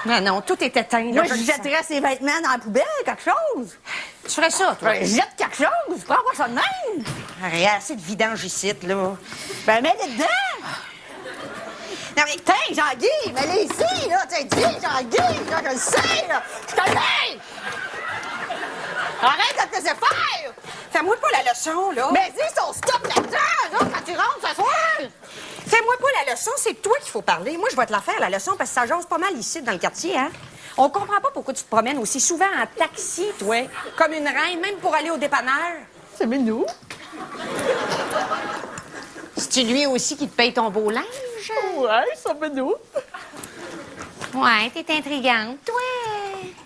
Non, tout est éteint. Moi, je jetterais ses vêtements dans la poubelle, quelque chose. Tu ferais ça, toi? Je jette quelque chose. Prends pas ça de même. Il y a assez de vidange ici, là. Ben, mets-les dedans. Non, mais tiens, Jean-Guy, mets-les ici, là. Tiens, dis, Jean-Guy, là, je le sais, là. Je te l'ai. Arrête de te laisser faire. Fais-moi pas la leçon, là. Mais dis son stop là-dedans, là, quand tu rentres ce soir. Fais-moi pas la leçon, c'est toi qu'il faut parler. Moi, je vais te la faire, la leçon, parce que ça jase pas mal ici, dans le quartier, hein? On comprend pas pourquoi tu te promènes aussi souvent en taxi, toi. Comme une reine, même pour aller au dépanneur. C'est minou. C'est-tu lui aussi qui te paye ton beau linge? Ouais, c'est minou. Ouais, t'es intrigante, toi.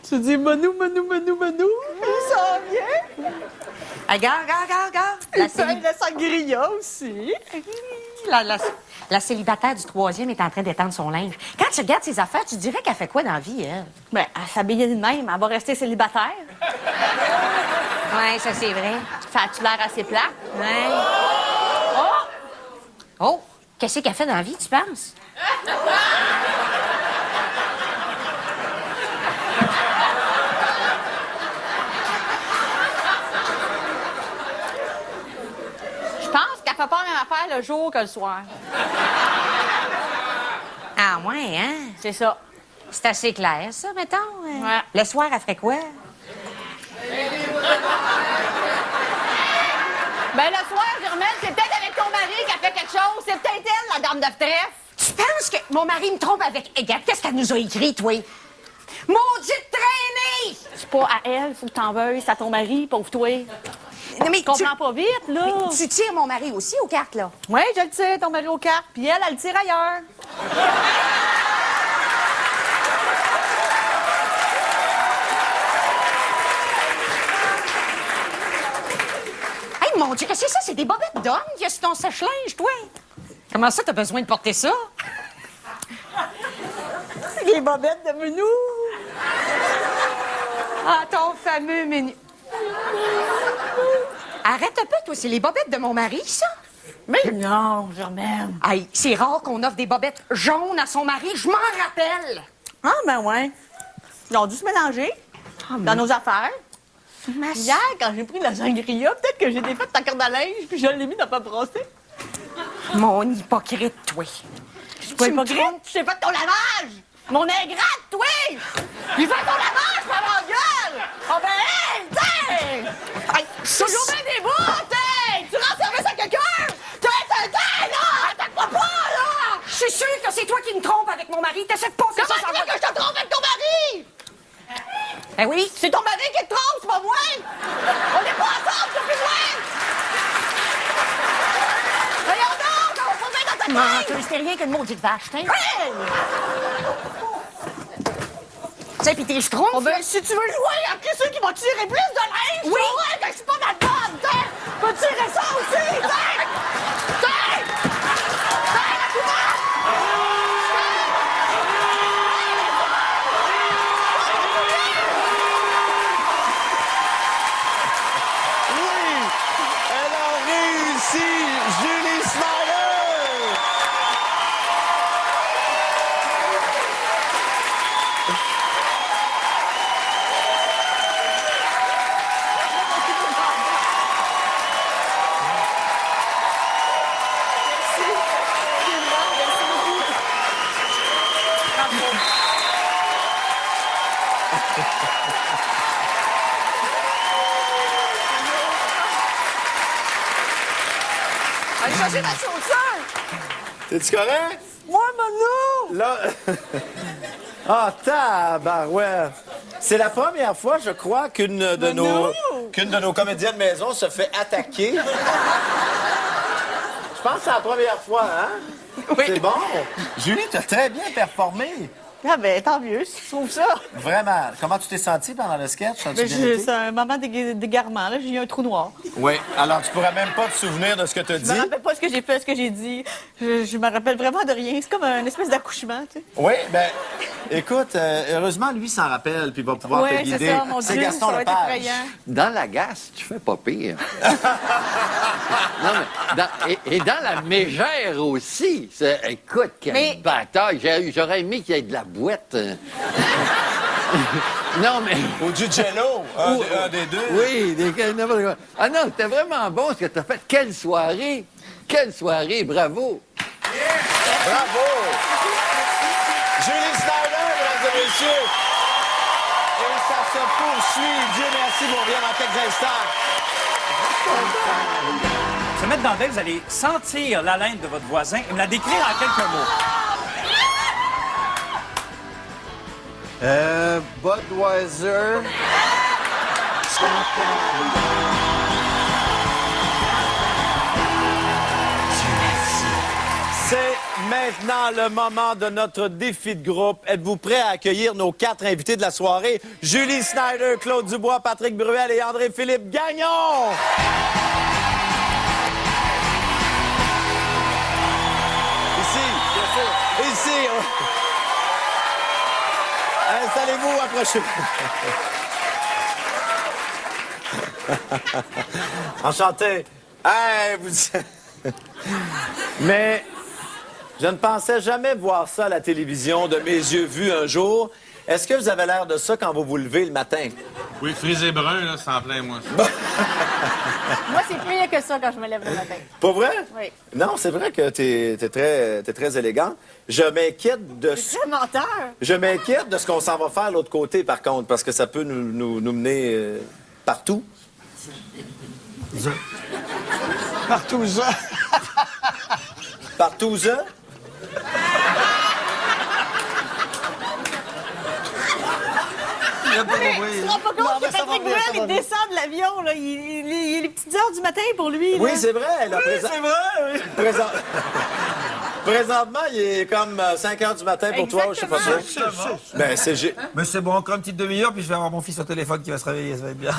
Tu dis Manou. Il s'en vient. Regarde. Il paye la sangria aussi. La célibataire du 3e est en train d'étendre son linge. Quand tu regardes ses affaires, tu dirais qu'elle fait quoi dans la vie, elle? Ben, elle s'habille de même. Elle va rester célibataire. Ouais, ça, c'est vrai. Ça a-tu l'air assez plat? Ouais. Oh! Qu'est-ce qu'elle fait dans la vie, tu penses? Je pense qu'elle fait pas la même affaire le jour que le soir. Ah, ouais, hein? C'est ça. C'est assez clair, ça, mettons. Ouais. Le soir, elle ferait quoi? Ben, le soir, Germaine, c'est peut-être avec ton mari qu'elle fait quelque chose. C'est peut-être elle, la dame de trèfle. Tu penses que mon mari me trompe avec... Regarde, qu'est-ce qu'elle nous a écrit, toi? Maudite traînée! C'est pas à elle, faut que t'en veuilles. C'est à ton mari, pauvre toi. Non, mais comprends pas vite, là. Mais tu tires mon mari aussi aux cartes, là? Oui, je le tire, ton mari aux cartes. Puis elle le tire ailleurs. Hey, mon Dieu, qu'est-ce que c'est ça? C'est des bobettes d'homme qu'il y a sur ton sèche-linge, toi? Comment ça, t'as besoin de porter ça? C'est les bobettes de Menou. Ah, ton fameux menu. Arrête un peu, toi, c'est les bobettes de mon mari, ça? Mais non, Germaine. Hey, c'est rare qu'on offre des bobettes jaunes à son mari, je m'en rappelle. Ah, ben ouais. Ils ont dû se mélanger dans nos affaires. Hier, quand j'ai pris la sangria, peut-être que j'ai défait ta corde à linge puis je l'ai mis dans ma brossée. Mon hypocrite, toi. Je suis pas hypocrite. Tu t'es fait ton lavage. Mon ingrate, toi. Il fait ton lavage, ma gueule. Oh ben, hey, tiens. Hey, toujours bien des bouts, t'es. Tu rends service à quelqu'un. T'es, là. Attaque-moi pas, là. Je suis sûre que c'est toi qui me trompes avec mon mari. T'essaies pas que Comment tu veux que je te trompe avec ton mari? Ben oui. C'est ton mari qui te trompe, c'est pas moi. On n'est pas ensemble, c'est plus loin. Voyons donc, on va pas mettre dans ta Menteuse, c'est rien qu'une maudite vache, t'sais. Tiens, pis tes schtroumpfs. Oh ben, si tu veux jouer à qui c'est qui va tirer plus de linge, Oui. ouais, ben, je suis pas dans le bonne, t'sais. Peux tirer ça aussi, t'sais. T'sais, la couverte. Oui! Elle a réussi! Julie Snyder! Allez chercher ma chaussure. T'es-tu correct? Moi, Manu! Là. Ah, tabarouette! C'est la première fois, je crois, qu'une de nos comédiennes de maison se fait attaquer. Je pense que c'est la première fois, hein? Oui. C'est bon. Julie, t'as très bien performé. Ah ben, tant mieux, si tu trouves ça. Vraiment. Comment tu t'es sentie pendant le sketch? Ben, c'est un moment d'égarement, là. J'ai eu un trou noir. Oui. Alors, tu pourrais même pas te souvenir de ce que tu as Je dit? me rappelle pas ce que j'ai fait, ce que j'ai dit. Je me rappelle vraiment de rien. C'est comme une espèce d'accouchement, tu sais. Oui, ben, écoute, heureusement, lui s'en rappelle, puis il va pouvoir te Ouais, guider. c'est ça, mon Dieu, Gaston ça va être Lepage. effrayant. Dans la gasse, tu fais pas pire. Non, mais et dans la mégère aussi. Écoute, quelle bataille. J'aurais aimé qu'il y ait de la boîte. Non, mais... Ou du jello, un des deux. Oui, n'importe quoi. Ah non, c'était vraiment bon ce que tu as fait. Quelle soirée! Quelle soirée, bravo! Bravo! Julie Snyder, mesdames et messieurs. Et ça se poursuit. Dieu merci, on revient dans quelques instants. Se mettre dans le bec, vous allez sentir l'haleine de votre voisin et me la décrire en quelques mots. Budweiser. C'est maintenant le moment de notre défi de groupe. Êtes-vous prêts à accueillir nos 4 invités de la soirée? Julie Snyder, Claude Dubois, Patrick Bruel et André-Philippe Gagnon! Ici, bien sûr. Ici. Installez-vous, approchez. Enchanté. Hey, vous... Mais je ne pensais jamais voir ça à la télévision, de mes yeux vus un jour. Est-ce que vous avez l'air de ça quand vous vous levez le matin? Oui, frisé brun, là, c'est en plein, moi. Moi, c'est pire que ça quand je me lève le matin. Pas vrai? Oui. Non, c'est vrai que t'es très élégante. Je m'inquiète de... C'est très menteur. Je m'inquiète de ce qu'on s'en va faire de l'autre côté, par contre, parce que ça peut nous mener partout. Partout ça. Partout ça? Tu te rends pas compte que Patrick Bruel, il descend de l'avion, là. Il est les petites heures du matin pour lui, là. Oui, c'est vrai. Là, Oui, c'est vrai, oui. Présentement, il est comme 5 heures du matin pour toi, je sais pas ça. Ben, Mais c'est bon, encore une petite demi-heure, puis je vais avoir mon fils au téléphone qui va se réveiller, ça va être bien.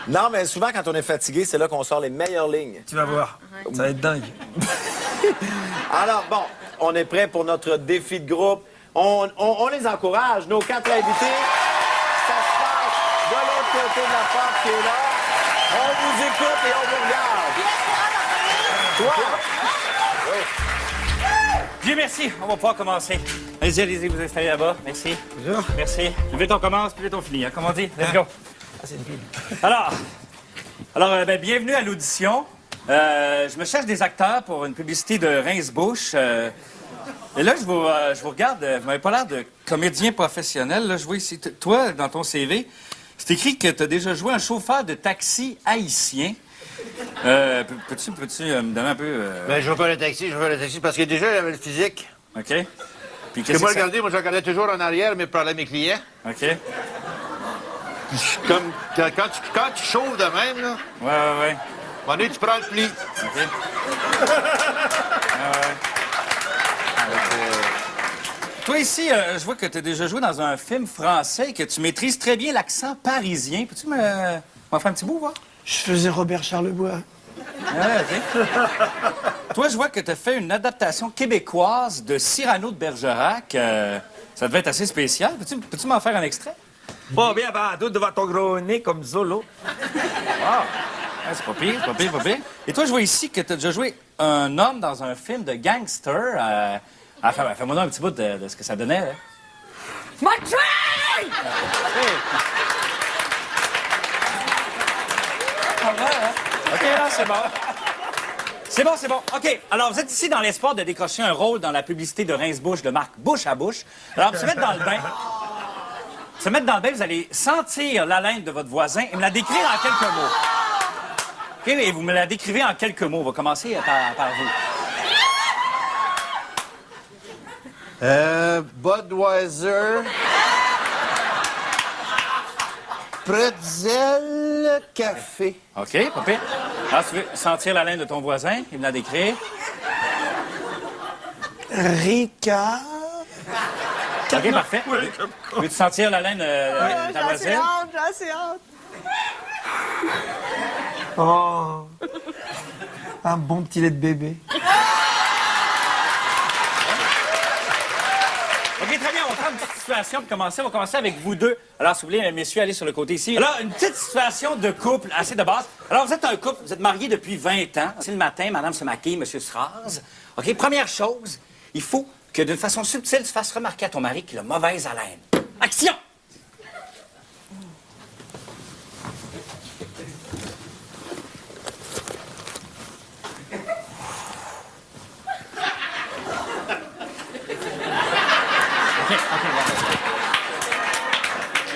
Non, mais souvent, quand on est fatigué, c'est là qu'on sort les meilleures lignes. Tu vas voir, ça va être dingue. Alors, bon, on est prêt pour notre défi de groupe. On les encourage, nos 4 invités. Ça se passe de l'autre côté de la porte qui est là. On vous écoute et on vous regarde. Toi? Bien, merci. On va pouvoir commencer. Allez-y, vous installez là-bas. Merci. Bonjour. Merci. Plus vite on commence, plus vite on finit. Hein? Comme on dit, let's go. Ah, c'est une pile. Alors, bienvenue à l'audition. Je me cherche des acteurs pour une publicité de Rince-Bouche. Et là, je vous regarde. Vous m'avez pas l'air de comédien professionnel. Là, je vois ici, toi, dans ton CV, c'est écrit que tu as déjà joué un chauffeur de taxi haïtien. Peux-tu me donner un peu... Ben, je veux pas le taxi parce que déjà, j'avais le physique. OK. Puis Parce qu'est-ce que moi, que ça... regardez, moi, je regardais toujours en arrière, mais parler à mes clients. OK. Comme quand tu chauffes de même, là. Ouais. Bonnet, tu prends le pli. Toi ici, je vois que tu as déjà joué dans un film français et que tu maîtrises très bien l'accent parisien. Peux-tu m'en faire un petit bout, voir? Je faisais Robert Charlebois. OK. Toi, je vois que tu as fait une adaptation québécoise de Cyrano de Bergerac. Ça devait être assez spécial. Peux-tu m'en faire un extrait? Bon, bien, bah, doute devant ton gros nez comme Zolo. Ah, c'est pas pire, c'est pas pire, pas pire. Et toi, je vois ici que tu as déjà joué un homme dans un film de gangster. Fais-moi donc un petit bout de ce que ça donnait, là. M'a tué! OK, là, c'est bon. C'est bon. OK, alors vous êtes ici dans l'espoir de décrocher un rôle dans la publicité de Rince-Bouche de marque Bouche à Bouche. Alors, pour se mettre dans le bain, vous allez sentir l'haleine de votre voisin et me la décrire en quelques mots. OK, et vous me la décrivez en quelques mots. On va commencer par vous. Budweiser. Pretzel café. OK, pas pire. Alors, tu veux sentir l'haleine de ton voisin et me la décrire? Ricard. OK, parfait. Veux-tu sentir l'haleine de ta voisine? J'ai assez hâte. Oh. Un bon petit lait de bébé. OK, très bien, on va prendre une petite situation pour commencer. On va commencer avec vous deux. Alors, s'il vous plaît, messieurs, allez sur le côté ici. Alors, une petite situation de couple assez de base. Alors, vous êtes un couple, vous êtes mariés depuis 20 ans. C'est le matin, madame se maquille, monsieur se rase. OK, première chose, il faut que d'une façon subtile, tu fasses remarquer à ton mari qu'il a mauvaise haleine. Action!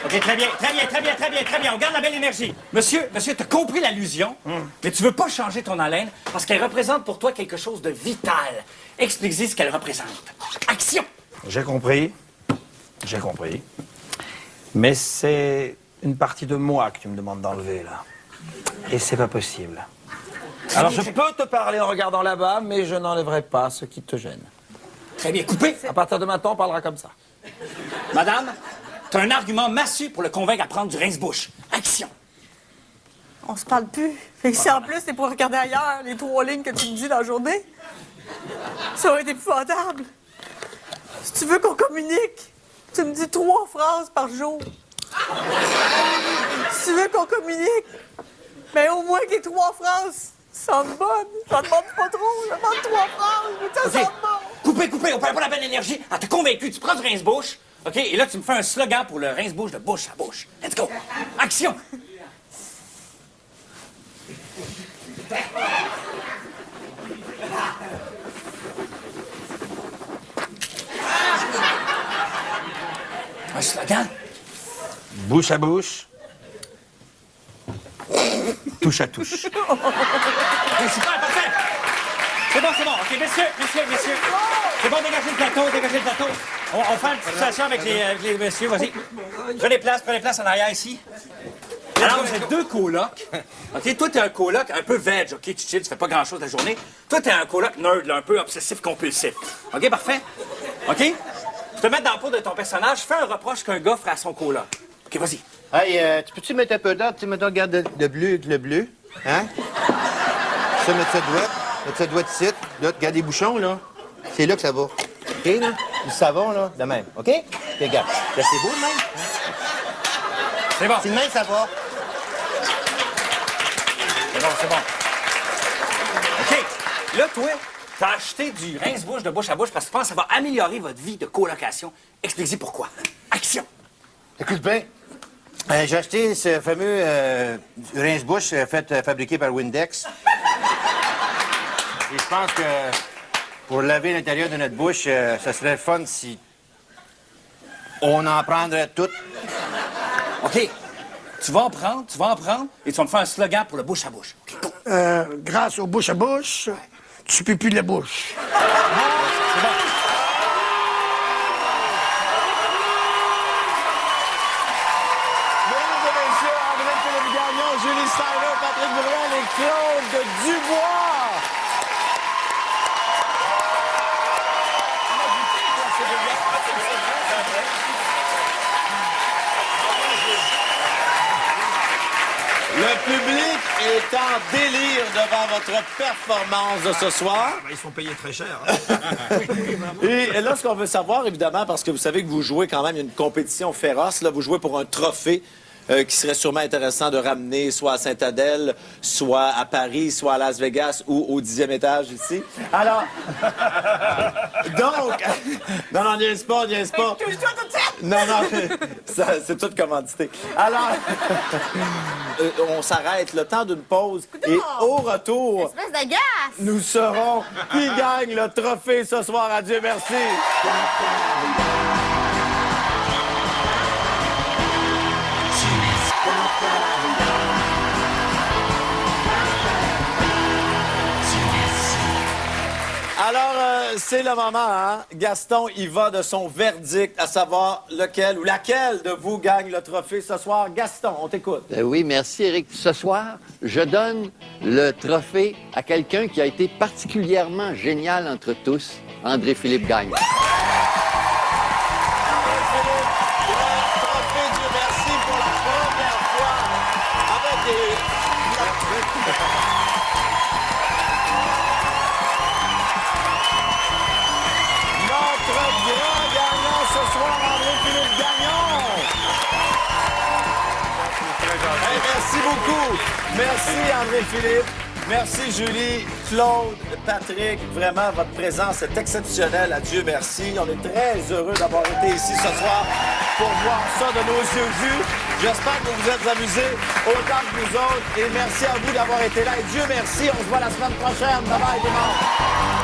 OK, très bien. On garde la belle énergie. Monsieur, t'as compris l'allusion, mais tu veux pas changer ton haleine parce qu'elle représente pour toi quelque chose de vital. Explique-y ce qu'elle représente. Action! J'ai compris. Mais c'est une partie de moi que tu me demandes d'enlever, là. Et c'est pas possible. Alors, je peux te parler en regardant là-bas, mais je n'enlèverai pas ce qui te gêne. Très bien, coupé. À partir de maintenant, on parlera comme ça. Madame, t'as un argument massue pour le convaincre à prendre du rince-bouche. Action! On se parle plus. Fait que si en plus c'est pour regarder ailleurs les 3 lignes que tu me dis dans la journée, ça aurait été épouvantable. Si tu veux qu'on communique, tu me dis 3 phrases par jour. Si tu veux qu'on communique, mais au moins que les 3 phrases sentent bonnes. J'en demande pas trop, je demande 3 phrases, mais ça sent bon. Coupé, on perd pas la bonne énergie. Ah, t'es convaincu, tu prends du rince-bouche, OK? Et là, tu me fais un slogan pour le rince-bouche de bouche à bouche. Let's go! Action! Un slogan? Bouche à bouche. Touche à touche. OK, super, parfait! C'est bon. OK, messieurs. C'est bon, dégagez le plateau. On va faire une petite situation avec les messieurs, vas-y. Prenez place en arrière ici. Alors, vous êtes 2 colocs. OK, toi, t'es un coloc un peu veg, OK? Tu chill, tu fais pas grand-chose la journée. Toi, t'es un coloc nerd, là, un peu obsessif-compulsif. OK, parfait? OK? Pour te mettre dans la peau de ton personnage, fais un reproche qu'un gars ferait à son coloc. OK, vas-y. Hey, tu peux-tu mettre un peu d'ordre? Tu sais, mettons, regarde le bleu. Hein? Ça, mettre ça droite ici. Là, regarde les bouchons, là. C'est là que ça va. OK, là? Du savon, là, de même. OK? Regarde. Là, c'est beau, de même. C'est bon. C'est de même, ça va. C'est bon. OK. Là, toi, t'as acheté du rince-bouche de bouche à bouche parce que tu penses que ça va améliorer votre vie de colocation. Explique-y pourquoi. Action! Écoute bien, j'ai acheté ce fameux rince-bouche fabriqué par Windex. Et je pense que pour laver l'intérieur de notre bouche, ça serait fun si on en prendrait tout. OK. Tu vas en prendre et tu vas me faire un slogan pour le bouche à bouche. Okay, go. Grâce au bouche à bouche, tu peux plus de la bouche. C'est bon. Mesdames et messieurs, André Philippe Gagnon, Julie Styler, Patrick Bruel et Claude Dubois. Le public est en délire devant votre performance de ce soir. Ils sont payés très cher. Et là, ce qu'on veut savoir, évidemment, parce que vous savez que vous jouez quand même une compétition féroce, là, vous jouez pour un trophée qui serait sûrement intéressant de ramener soit à Sainte-Adèle, soit à Paris, soit à Las Vegas ou au 10e étage ici. Alors, donc, non, niaise pas. Touche-toi tout de suite! Non, c'est tout commandité. Alors, on s'arrête le temps d'une pause et au retour, Espèce de gasse! nous saurons qui gagne le trophée ce soir. Adieu, merci. Alors, c'est le moment, hein? Gaston, il va de son verdict, à savoir lequel ou laquelle de vous gagne le trophée ce soir. Gaston, on t'écoute. Oui, merci, Éric. Ce soir, je donne le trophée à quelqu'un qui a été particulièrement génial entre tous, André-Philippe Gagne. Merci beaucoup. Merci, André-Philippe. Merci, Julie, Claude, Patrick. Vraiment, votre présence est exceptionnelle. Adieu, merci. On est très heureux d'avoir été ici ce soir pour voir ça de nos yeux vus. J'espère que vous vous êtes amusés autant que nous autres. Et merci à vous d'avoir été là. Et Dieu merci. On se voit la semaine prochaine. Bye bye, tout le monde.